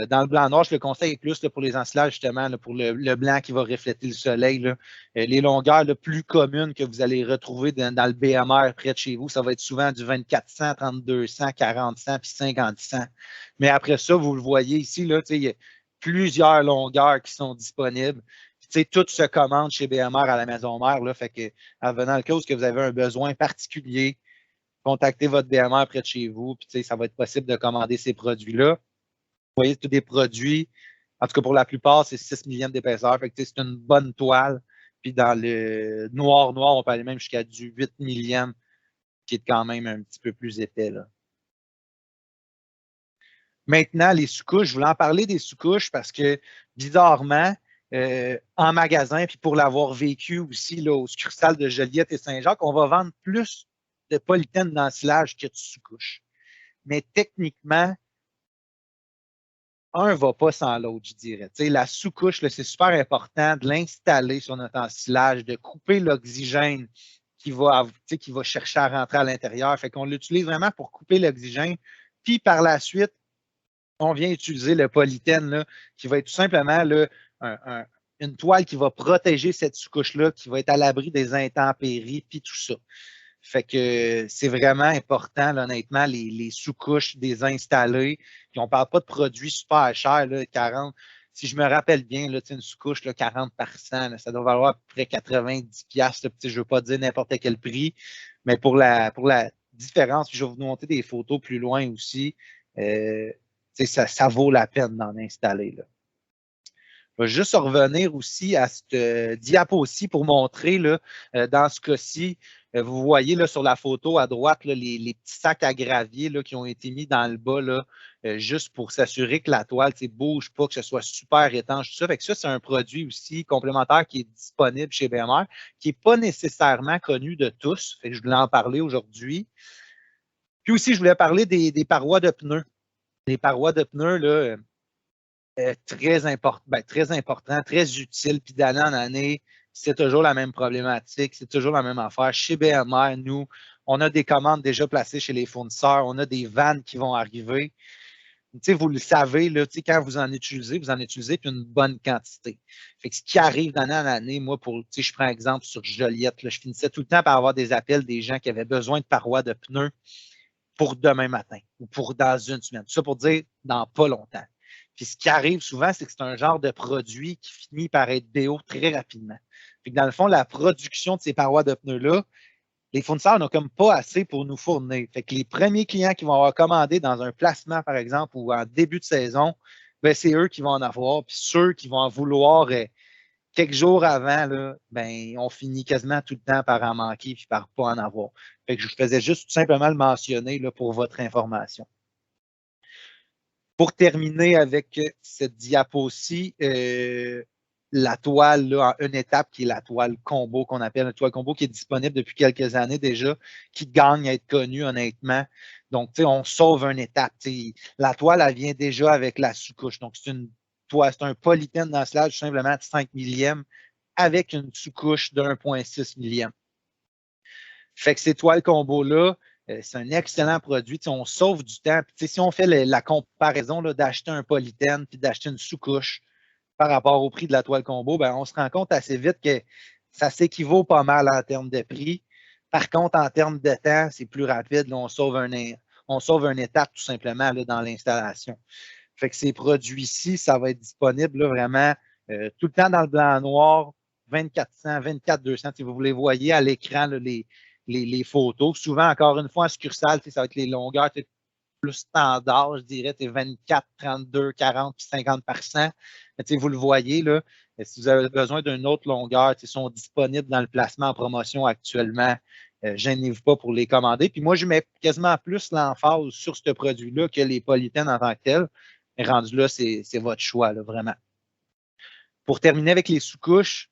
Dans le blanc-noir, je le conseille plus là, pour les ensilages, justement, là, pour le blanc qui va refléter le soleil. Là. Les longueurs plus communes que vous allez retrouver dans le BMR près de chez vous, ça va être souvent du 2400, 3200, 4000 puis 5000. Mais après ça, vous le voyez ici, là, il y a plusieurs longueurs qui sont disponibles. Tout se commande chez BMR à la maison mère. Là, fait que, advenant le cas où vous avez un besoin particulier, contactez votre BMR près de chez vous, puis ça va être possible de commander ces produits-là. Vous voyez, tous des produits, en tout cas pour la plupart, c'est 6 millièmes d'épaisseur. Fait que c'est une bonne toile. Puis dans le noir-noir, on peut aller même jusqu'à du 8 millièmes, qui est quand même un petit peu plus épais. Là. Maintenant, les sous-couches, je voulais en parler des sous-couches parce que, bizarrement, en magasin, puis pour l'avoir vécu aussi là, au succursale de Joliette et Saint-Jacques, on va vendre plus de polythène d'ensilage que de sous-couches. Mais techniquement, un ne va pas sans l'autre, je dirais. Tu sais, la sous-couche, c'est super important de l'installer sur notre ensilage, de couper l'oxygène qui va chercher à rentrer à l'intérieur. Fait qu'on l'utilise vraiment pour couper l'oxygène. Puis par la suite, on vient utiliser le polythène là, qui va être tout simplement là, une toile qui va protéger cette sous-couche-là, qui va être à l'abri des intempéries, puis tout ça. Fait que c'est vraiment important, là, honnêtement, les sous-couches des installés. Puis on ne parle pas de produits super chers, là, 40. Si je me rappelle bien, là, une sous-couche, là, 40 par 100, là, ça doit valoir à peu près 90$. Là, je ne veux pas dire n'importe quel prix, mais pour la différence, puis je vais vous montrer des photos plus loin aussi, ça vaut la peine d'en installer. Là. Je vais juste revenir aussi à cette diapo-ci pour montrer, là, dans ce cas-ci, vous voyez là, sur la photo à droite là, les petits sacs à gravier là, qui ont été mis dans le bas, là, juste pour s'assurer que la toile ne bouge pas, que ce soit super étanche. Tout ça. Fait que ça, c'est un produit aussi complémentaire qui est disponible chez BMR, qui n'est pas nécessairement connu de tous. Fait que je voulais en parler aujourd'hui. Puis aussi, je voulais parler des parois de pneus. Les parois de pneus, là, très important, très utile. Puis d'année en année, c'est toujours la même problématique, c'est toujours la même affaire. Chez BMR, nous, on a des commandes déjà placées chez les fournisseurs, on a des vannes qui vont arriver. Vous le savez, là, quand vous en utilisez puis une bonne quantité. Fait que ce qui arrive d'année en année, moi, je prends exemple sur Joliette, là, je finissais tout le temps par avoir des appels des gens qui avaient besoin de parois de pneus pour demain matin ou pour dans une semaine. Tout ça pour dire dans pas longtemps. Puis ce qui arrive souvent, c'est que c'est un genre de produit qui finit par être BO très rapidement. Puis dans le fond, la production de ces parois de pneus-là, les fournisseurs n'ont comme pas assez pour nous fournir. Fait que les premiers clients qui vont avoir commandé dans un placement, par exemple, ou en début de saison, ben, c'est eux qui vont en avoir. Puis ceux qui vont en vouloir quelques jours avant, là, ben, on finit quasiment tout le temps par en manquer puis par pas en avoir. Fait que je faisais juste tout simplement le mentionner là, pour votre information. Pour terminer avec cette diapo-ci, la toile là, en une étape qui est la toile combo qu'on appelle la toile combo qui est disponible depuis quelques années déjà, qui gagne à être connue honnêtement. Donc, on sauve une étape. La toile, elle vient déjà avec la sous-couche. Donc, c'est un polythène d'ensilage simplement de 5 millièmes avec une sous-couche de 1,6 millième. Fait que ces toiles combo-là, c'est un excellent produit. On sauve du temps. Puis, si on fait la comparaison d'acheter un polythène puis d'acheter une sous-couche par rapport au prix de la toile combo, ben, on se rend compte assez vite que ça s'équivaut pas mal en termes de prix. Par contre, en termes de temps, c'est plus rapide. Là, on sauve une étape tout simplement là, dans l'installation. Fait que ces produits-ci, ça va être disponible là, vraiment tout le temps dans le blanc-noir, 2400, 24-200. Si vous les voyez à l'écran, là, les photos. Souvent, encore une fois, en succursale, ça va être les longueurs plus standard, je dirais, 24, 32, 40 puis 50 par 100. Mais vous le voyez, là, si vous avez besoin d'une autre longueur, ils sont disponibles dans le placement en promotion actuellement. Gênez-vous pas pour les commander. Puis moi, je mets quasiment plus l'emphase sur ce produit-là que les polythènes en tant que tel. Mais rendu là, c'est votre choix, là, vraiment. Pour terminer avec les sous-couches,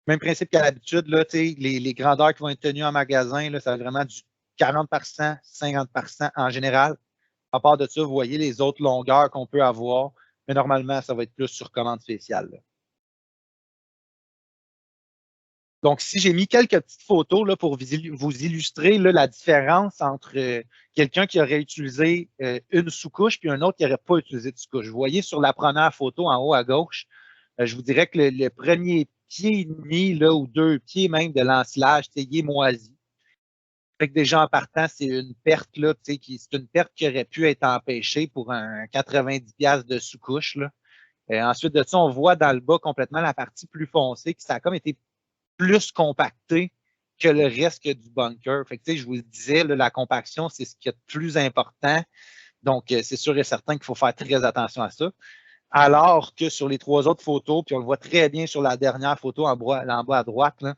même principe qu'à l'habitude, là, les grandeurs qui vont être tenues en magasin, là, ça va être vraiment du 40 par 100, 50 par 100 en général. À part de ça, vous voyez les autres longueurs qu'on peut avoir, mais normalement, ça va être plus sur commande spéciale. Là. Donc, si j'ai mis quelques petites photos là, pour vous illustrer là, la différence entre quelqu'un qui aurait utilisé une sous-couche puis un autre qui n'aurait pas utilisé de sous-couche. Vous voyez sur la première photo en haut à gauche, je vous dirais que le premier pied et demi là, ou 2 pieds même de l'ensilage, il est moisi. Fait que déjà en partant, c'est une perte là, c'est une perte qui aurait pu être empêchée pour un 90$ de sous-couche. Là. Ensuite de ça, on voit dans le bas complètement la partie plus foncée, que ça a comme été plus compacté que le reste du bunker. Fait que, je vous le disais, là, la compaction, c'est ce qui est le plus important. Donc, c'est sûr et certain qu'il faut faire très attention à ça. Alors que sur les 3 autres photos, puis on le voit très bien sur la dernière photo en bas à droite, là,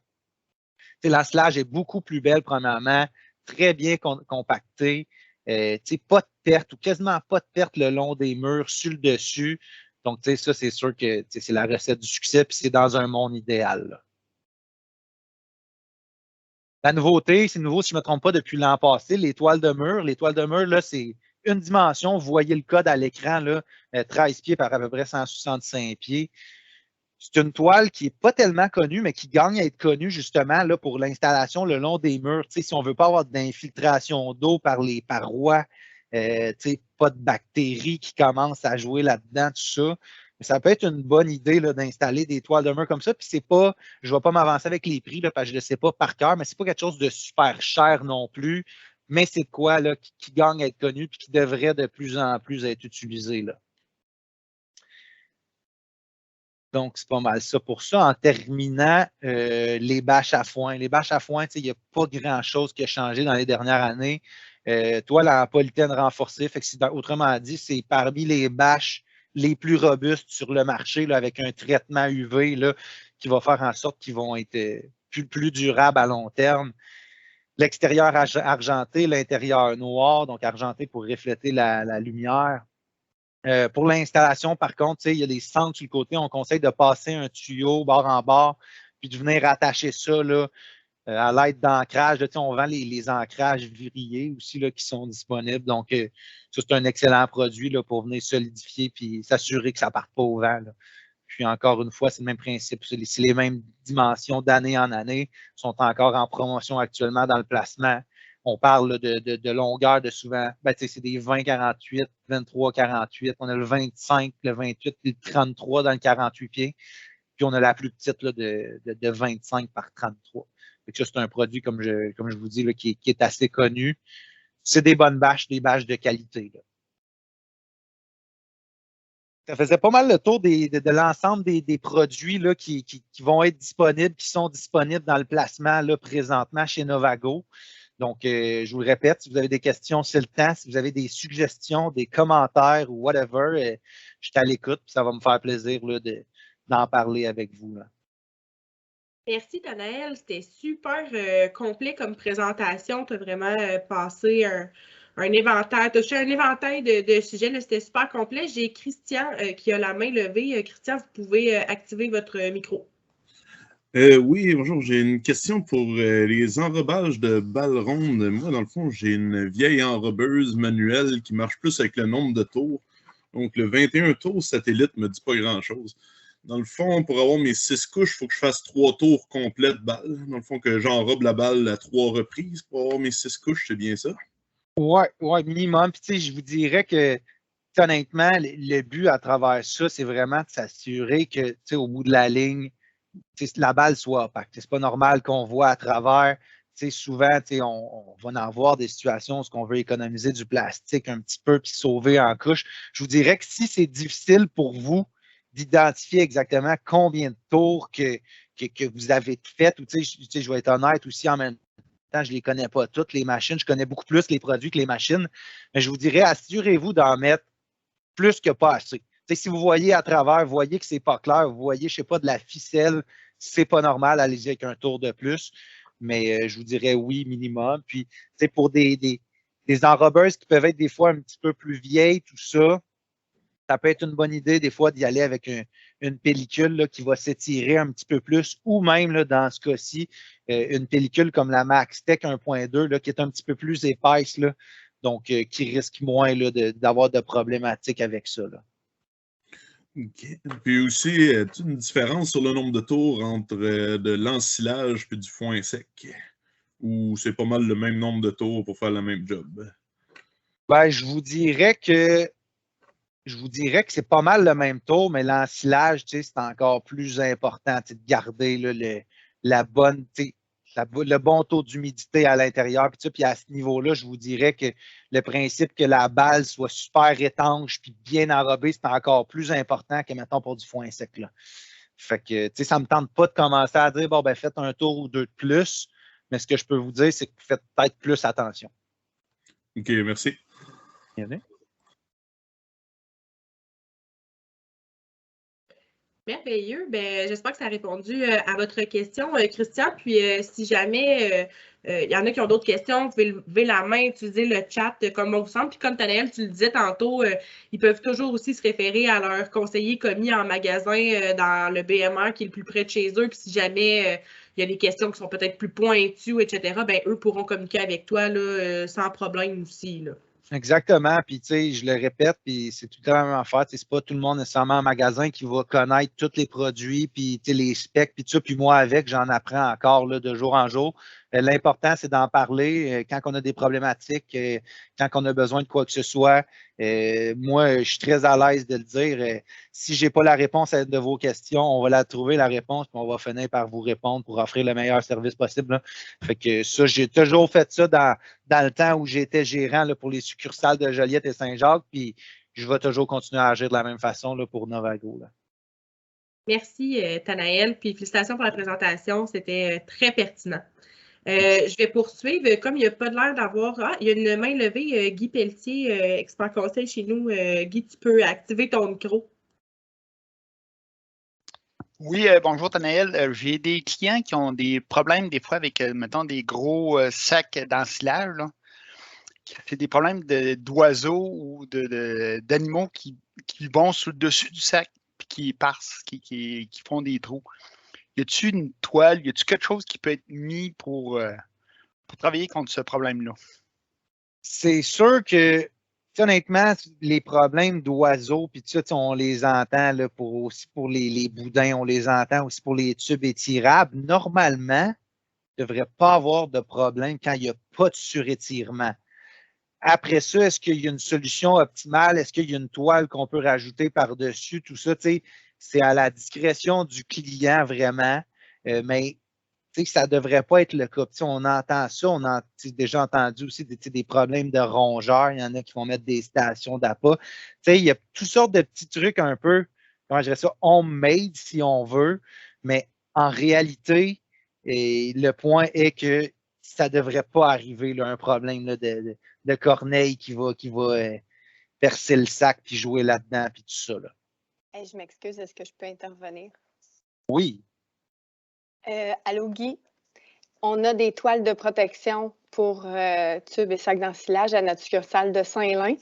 l'ensilage est beaucoup plus belle, premièrement, très bien compacté. pas de perte ou quasiment pas de perte le long des murs, sur le dessus. Donc, ça, c'est sûr que c'est la recette du succès, puis c'est dans un monde idéal, là. La nouveauté, c'est nouveau, si je ne me trompe pas, depuis l'an passé, les toiles de mur. Les toiles de mur, là, c'est une dimension. Vous voyez le code à l'écran, là, 13 pieds par à peu près 165 pieds. C'est une toile qui n'est pas tellement connue, mais qui gagne à être connue justement là, pour l'installation le long des murs. Si on ne veut pas avoir d'infiltration d'eau par les parois, pas de bactéries qui commencent à jouer là-dedans, tout ça. Ça peut être une bonne idée d'installer des toiles de mur comme ça. Puis c'est pas, je ne vais pas m'avancer avec les prix là, parce que je ne le sais pas par cœur, mais ce n'est pas quelque chose de super cher non plus. Mais c'est de quoi là, qui gagne à être connu et qui devrait de plus en plus être utilisé, là. Donc, c'est pas mal ça pour ça. En terminant, les bâches à foin. Les bâches à foin, il n'y a pas grand-chose qui a changé dans les dernières années. Toile en polythène renforcée, fait que autrement dit, c'est parmi les bâches les plus robustes sur le marché, là, avec un traitement UV là, qui va faire en sorte qu'ils vont être plus durables à long terme. L'extérieur argenté, l'intérieur noir, donc argenté pour refléter la lumière. Pour l'installation, par contre, il y a des centres sur le côté. On conseille de passer un tuyau bord en bord, puis de venir attacher ça là, à l'aide d'ancrage. On vend les ancrages vrillés aussi là, qui sont disponibles. Donc, ça, c'est un excellent produit là, pour venir solidifier puis s'assurer que ça ne parte pas au vent, là. Puis encore une fois, c'est le même principe. C'est les mêmes dimensions d'année en année. Sont encore en promotion actuellement dans le placement. On parle de longueur de souvent, c'est des 20-48, 23-48. On a le 25, le 28 et le 33 dans le 48 pieds. Puis on a la plus petite là, de 25 par 33. Fait que ça, c'est un produit, comme je vous dis, là, qui est assez connu. C'est des bonnes bâches, des bâches de qualité, là. Ça faisait pas mal le tour de l'ensemble des produits là, qui vont être disponibles, qui sont disponibles dans le placement là, présentement chez Novago. Donc, je vous le répète, si vous avez des questions, c'est le temps. Si vous avez des suggestions, des commentaires ou whatever, je suis à l'écoute. Ça va me faire plaisir là, d'en parler avec vous, là. Merci, Danaël. C'était super complet comme présentation. Tu as vraiment passé un éventail. Tu as touché un éventail de sujets. C'était super complet. J'ai Christian qui a la main levée. Christian, vous pouvez activer votre micro. Oui, bonjour. J'ai une question pour les enrobages de balles rondes. Moi, dans le fond, j'ai une vieille enrobeuse manuelle qui marche plus avec le nombre de tours. Donc, le 21 tours satellite ne me dit pas grand-chose. Dans le fond, pour avoir mes 6 couches, il faut que je fasse 3 tours complets de balles. Dans le fond, que j'enrobe la balle à 3 reprises pour avoir mes 6 couches, c'est bien ça? Ouais, minimum. Puis, je vous dirais que, honnêtement, le but à travers ça, c'est vraiment de s'assurer que, au bout de la ligne, la balle soit opaque. C'est pas normal qu'on voit à travers. Souvent, on va en voir des situations où on veut économiser du plastique un petit peu puis sauver en couche. Je vous dirais que si c'est difficile pour vous d'identifier exactement combien de tours que vous avez fait, ou je vais être honnête aussi en même temps, je ne les connais pas toutes, les machines. Je connais beaucoup plus les produits que les machines. Mais je vous dirais, assurez-vous d'en mettre plus que pas assez. Si vous voyez à travers, vous voyez que ce n'est pas clair, vous voyez, je ne sais pas, de la ficelle, c'est pas normal, allez-y avec un tour de plus. Mais je vous dirais oui, minimum. Puis, pour des enrobeuses qui peuvent être des fois un petit peu plus vieilles, tout ça, ça peut être une bonne idée des fois d'y aller avec une pellicule là, qui va s'étirer un petit peu plus, ou même là, dans ce cas-ci, une pellicule comme la MaxTech 1.2 là, qui est un petit peu plus épaisse, là, donc qui risque moins là, d'avoir de problématiques avec ça, là. OK. Puis aussi, as-tu une différence sur le nombre de tours entre de l'ensilage et du foin sec? Ou c'est pas mal le même nombre de tours pour faire le même job? Ben, je vous dirais que c'est pas mal le même tour, mais l'ensilage, c'est encore plus important de garder là, le bon taux d'humidité à l'intérieur. Puis à ce niveau-là, je vous dirais que le principe que la balle soit super étanche puis bien enrobée, c'est encore plus important que, mettons, pour du foin sec, là. Fait que, ça ne me tente pas de commencer à dire, bon, ben, faites un tour ou deux de plus. Mais ce que je peux vous dire, c'est que faites peut-être plus attention. OK, merci. Bienvenue. Merveilleux. Ben, j'espère que ça a répondu à votre question, Christian. Puis, si jamais il y en a qui ont d'autres questions, vous pouvez lever la main, utiliser le chat comme on vous semble. Puis comme Nathanaël, tu le disais tantôt, ils peuvent toujours aussi se référer à leur conseiller commis en magasin dans le BMR qui est le plus près de chez eux. Puis si jamais il y a des questions qui sont peut-être plus pointues, etc., ben eux pourront communiquer avec toi là, sans problème aussi, là. Exactement. Puis, tu sais, je le répète, puis c'est tout le temps la même affaire. C'est pas tout le monde nécessairement en magasin qui va connaître tous les produits, puis les specs, puis tout ça. Puis moi, avec, j'en apprends encore là, de jour en jour. L'important, c'est d'en parler quand on a des problématiques, quand on a besoin de quoi que ce soit. Moi, je suis très à l'aise de le dire. Si je n'ai pas la réponse à une de vos questions, on va la trouver, la réponse, puis on va finir par vous répondre pour offrir le meilleur service possible, là. Fait que ça, j'ai toujours fait ça dans le temps où j'étais gérant là, pour les succursales de Joliette et Saint-Jacques, puis je vais toujours continuer à agir de la même façon là, pour Novago, là. Merci, Nathanaël, puis félicitations pour la présentation, c'était très pertinent. Je vais poursuivre. Comme il n'y a pas de l'air d'avoir... Ah, il y a une main levée, Guy Pelletier, expert conseil chez nous. Guy, tu peux activer ton micro. Oui, bonjour Nathanaël. J'ai des clients qui ont des problèmes des fois avec, mettons, des gros sacs d'ensilage, là. C'est des problèmes d'oiseaux ou d'animaux qui vont sur le dessus du sac et qui passent, qui font des trous. Y a-t-il une toile, y a-t-il quelque chose qui peut être mis pour travailler contre ce problème-là? C'est sûr que, honnêtement, les problèmes d'oiseaux, puis tout ça, on les entend là, aussi pour les boudins, on les entend aussi pour les tubes étirables. Normalement, il ne devrait pas avoir de problème quand il n'y a pas de surétirement. Après ça, est-ce qu'il y a une solution optimale? Est-ce qu'il y a une toile qu'on peut rajouter par-dessus? Tout ça, c'est à la discrétion du client vraiment. Mais ça ne devrait pas être le cas. On entend ça, on a déjà entendu aussi des problèmes de rongeurs. Il y en a qui vont mettre des stations d'appât. Il y a toutes sortes de petits trucs un peu, comment je dirais ça, homemade si on veut. Mais en réalité, le point est que ça ne devrait pas arriver, là, un problème là, de corneille qui va percer le sac puis jouer là-dedans puis tout ça. Là. Hey, je m'excuse, est-ce que je peux intervenir? Oui. Allô, Guy? On a des toiles de protection pour tubes et sacs d'ensilage à notre succursale de Saint-Lin.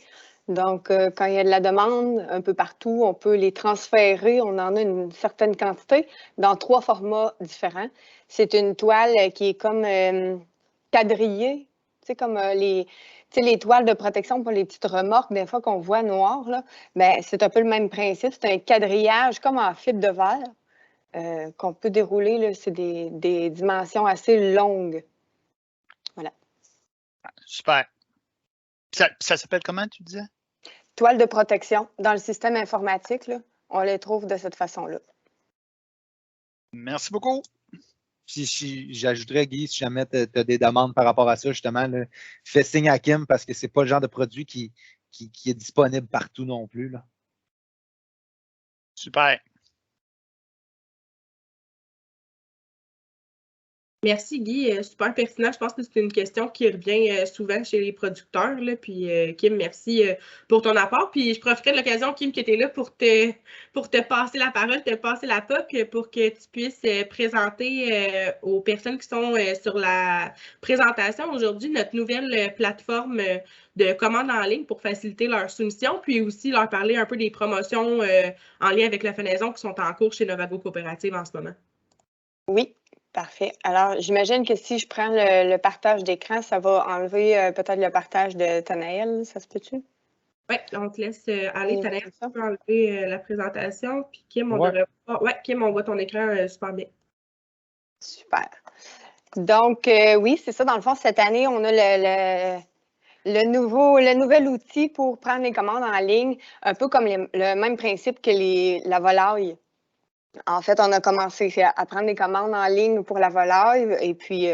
Donc, quand il y a de la demande un peu partout, on peut les transférer. On en a une certaine quantité dans 3 formats différents. C'est une toile qui est comme quadrillée, comme les toiles de protection pour les petites remorques, des fois qu'on voit noires, là, ben, c'est un peu le même principe. C'est un quadrillage comme en fibre de verre qu'on peut dérouler. C'est des dimensions assez longues. Voilà. Super. Ça s'appelle comment, tu disais? Toiles de protection. Dans le système informatique, là, on les trouve de cette façon-là. Merci beaucoup. Si j'ajouterais, Guy, si jamais tu as des demandes par rapport à ça, justement, là, fais signe à Kim parce que ce n'est pas le genre de produit qui est disponible partout non plus. Là. Super. Merci, Guy. Super pertinent. Je pense que c'est une question qui revient souvent chez les producteurs. Là. Puis, Kim, merci pour ton apport. Puis, je profiterai de l'occasion, Kim, qui était là pour te passer la parole, te passer la POC pour que tu puisses présenter aux personnes qui sont sur la présentation aujourd'hui notre nouvelle plateforme de commande en ligne pour faciliter leur soumission, puis aussi leur parler un peu des promotions en lien avec la fenaison qui sont en cours chez Novago Coopérative en ce moment. Oui. Parfait. Alors, j'imagine que si je prends le partage d'écran, ça va enlever peut-être le partage de Nathanaël, ça se peut-tu? Oui, on te laisse aller. Nathanaël, tu peux enlever la présentation. Puis Kim, on devrait voir. Oui, Kim, on voit ton écran super bien. Super. Donc, oui, c'est ça. Dans le fond, cette année, on a le nouvel outil pour prendre les commandes en ligne, un peu comme le même principe que la volaille. En fait, on a commencé à prendre des commandes en ligne pour la volaille et puis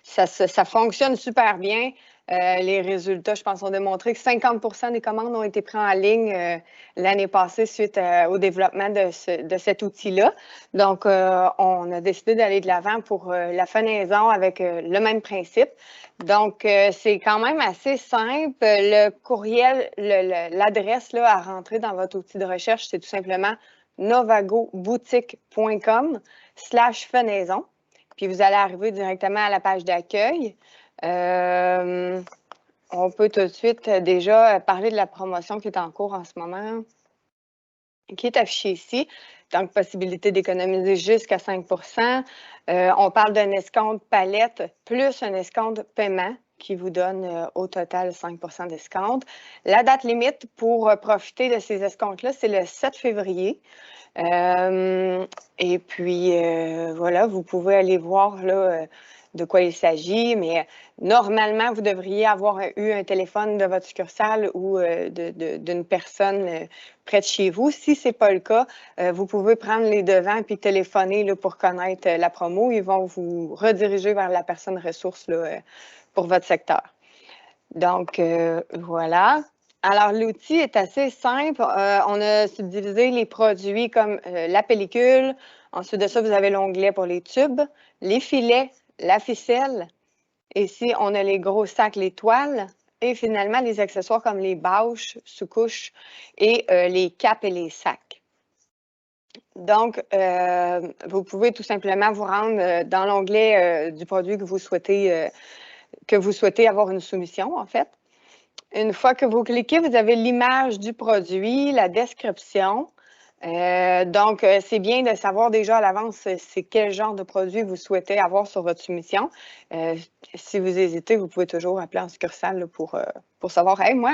ça fonctionne super bien. Les résultats, je pense, ont démontré que 50% des commandes ont été prises en ligne l'année passée suite au développement de cet outil-là. Donc, on a décidé d'aller de l'avant pour la fenaison avec le même principe. Donc, c'est quand même assez simple. Le courriel, l'adresse à rentrer dans votre outil de recherche, c'est tout simplement novagoboutique.com/fenaison. puis vous allez arriver directement à la page d'accueil. On peut tout de suite déjà parler de la promotion qui est en cours en ce moment, qui est affichée ici. Donc, possibilité d'économiser jusqu'à 5 on parle d'un escompte palette plus un escompte paiement qui vous donne au total 5 d'escompte. La date limite pour profiter de ces escomptes-là, c'est le 7 février. Et puis, voilà, vous pouvez aller voir là, de quoi il s'agit, mais normalement, vous devriez avoir eu un téléphone de votre succursale ou d'une personne près de chez vous. Si ce n'est pas le cas, vous pouvez prendre les devants puis téléphoner là, pour connaître la promo. Ils vont vous rediriger vers la personne ressource là, pour votre secteur. Donc, voilà. Alors, l'outil est assez simple. On a subdivisé les produits comme la pellicule. Ensuite de ça, vous avez l'onglet pour les tubes, les filets, la ficelle. Ici, on a les gros sacs, les toiles. Et finalement, les accessoires comme les bâches, sous-couches et les capes et les sacs. Donc, vous pouvez tout simplement vous rendre dans l'onglet du produit que vous souhaitez avoir une soumission, en fait. Une fois que vous cliquez, vous avez l'image du produit, la description. Donc, c'est bien de savoir déjà à l'avance c'est quel genre de produit vous souhaitez avoir sur votre soumission. Si vous hésitez, vous pouvez toujours appeler en succursale là, pour savoir, hey, moi,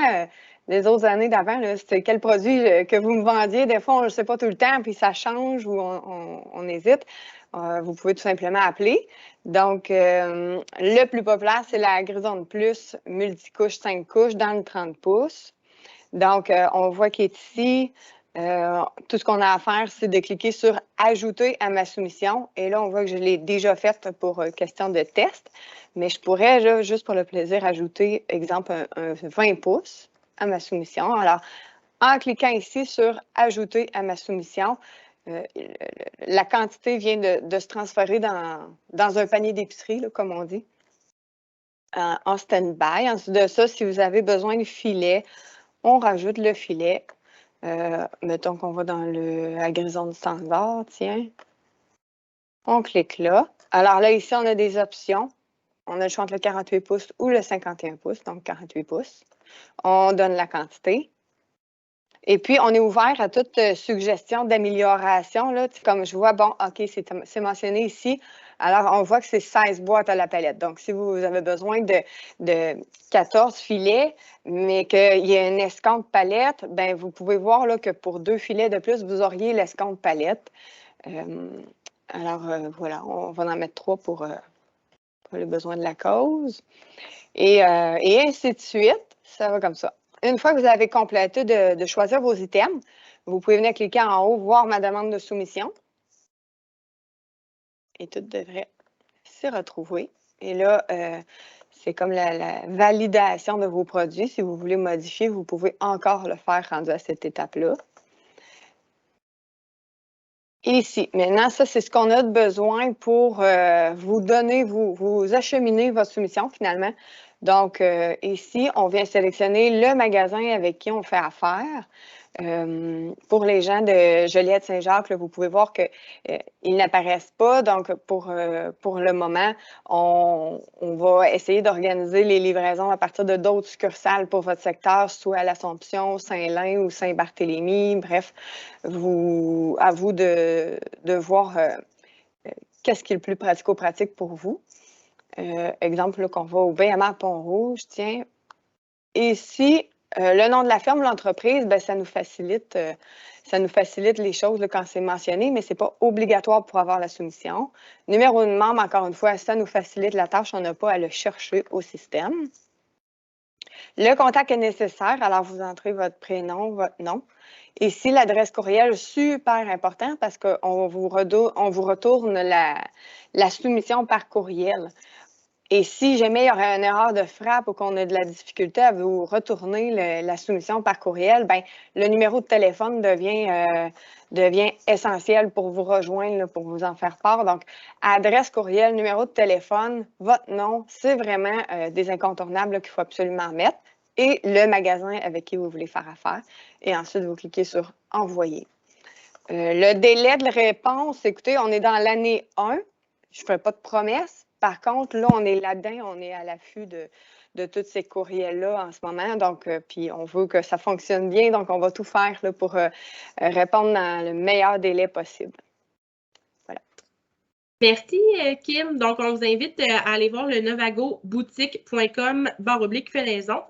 les autres années d'avant, c'était quel produit que vous me vendiez. Des fois, on ne le sait pas tout le temps, puis ça change ou on hésite. Vous pouvez tout simplement appeler. Donc, le plus populaire, c'est la Grisonne Plus multicouche 5 couches dans le 30 pouces. Donc, on voit qu'il est ici. Tout ce qu'on a à faire, c'est de cliquer sur « Ajouter à ma soumission ». Et là, on voit que je l'ai déjà faite pour question de test. Mais je pourrais, là, juste pour le plaisir, ajouter, exemple, un 20 pouces à ma soumission. Alors, en cliquant ici sur « Ajouter à ma soumission », la quantité vient de se transférer dans un panier d'épicerie, comme on dit, en stand-by. Ensuite de ça, si vous avez besoin de filet, on rajoute le filet. Mettons qu'on va dans la Grisonne standard, tiens. On clique là. Alors là, ici, on a des options. On a le choix entre le 48 pouces ou le 51 pouces, donc 48 pouces. On donne la quantité. Et puis, on est ouvert à toute suggestion d'amélioration. Comme je vois, bon, OK, c'est mentionné ici. Alors, on voit que c'est 16 boîtes à la palette. Donc, si vous avez besoin de 14 filets, mais qu'il y a une escompte palette, bien, vous pouvez voir là, que pour 2 filets de plus, vous auriez l'escompte palette. Alors, voilà, on va en mettre 3 pour les besoins de la cause. Et ainsi de suite. Ça va comme ça. Une fois que vous avez complété de choisir vos items, vous pouvez venir cliquer en haut, voir ma demande de soumission. Et tout devrait s'y retrouver. Et là, c'est comme la validation de vos produits. Si vous voulez modifier, vous pouvez encore le faire rendu à cette étape-là. Ici, maintenant, ça, c'est ce qu'on a de besoin pour vous donner, vous acheminer votre soumission finalement. Donc, ici, on vient sélectionner le magasin avec qui on fait affaire. Pour les gens de Joliette-Saint-Jacques, vous pouvez voir qu'ils n'apparaissent pas. Donc, pour le moment, on va essayer d'organiser les livraisons à partir de d'autres succursales pour votre secteur, soit à l'Assomption, Saint-Lin ou Saint-Barthélemy. Bref, à vous de voir qu'est-ce qui est le plus pratico-pratique pour vous. Exemple, qu'on va au BMA Pont-Rouge, tiens. Ici, le nom de la firme, l'entreprise, ben, ça nous facilite les choses là, quand c'est mentionné, mais ce n'est pas obligatoire pour avoir la soumission. Numéro de membre, encore une fois, ça nous facilite la tâche, on n'a pas à le chercher au système. Le contact est nécessaire, alors vous entrez votre prénom, votre nom. Ici, l'adresse courriel, super important parce qu'on vous retourne la soumission par courriel. Et si jamais il y aurait une erreur de frappe ou qu'on a de la difficulté à vous retourner la soumission par courriel, bien, le numéro de téléphone devient essentiel pour vous rejoindre, là, pour vous en faire part. Donc, adresse courriel, numéro de téléphone, votre nom, c'est vraiment des incontournables qu'il faut absolument mettre. Et le magasin avec qui vous voulez faire affaire. Et ensuite, vous cliquez sur « Envoyer ». Le délai de réponse, écoutez, on est dans l'année 1. je ne ferai pas de promesses. Par contre, là, on est là-dedans, on est à l'affût de tous ces courriels-là en ce moment. Donc, puis on veut que ça fonctionne bien. Donc, on va tout faire là, pour répondre dans le meilleur délai possible. Voilà. Merci, Kim. Donc, on vous invite à aller voir le novagoboutique.com/fenaison.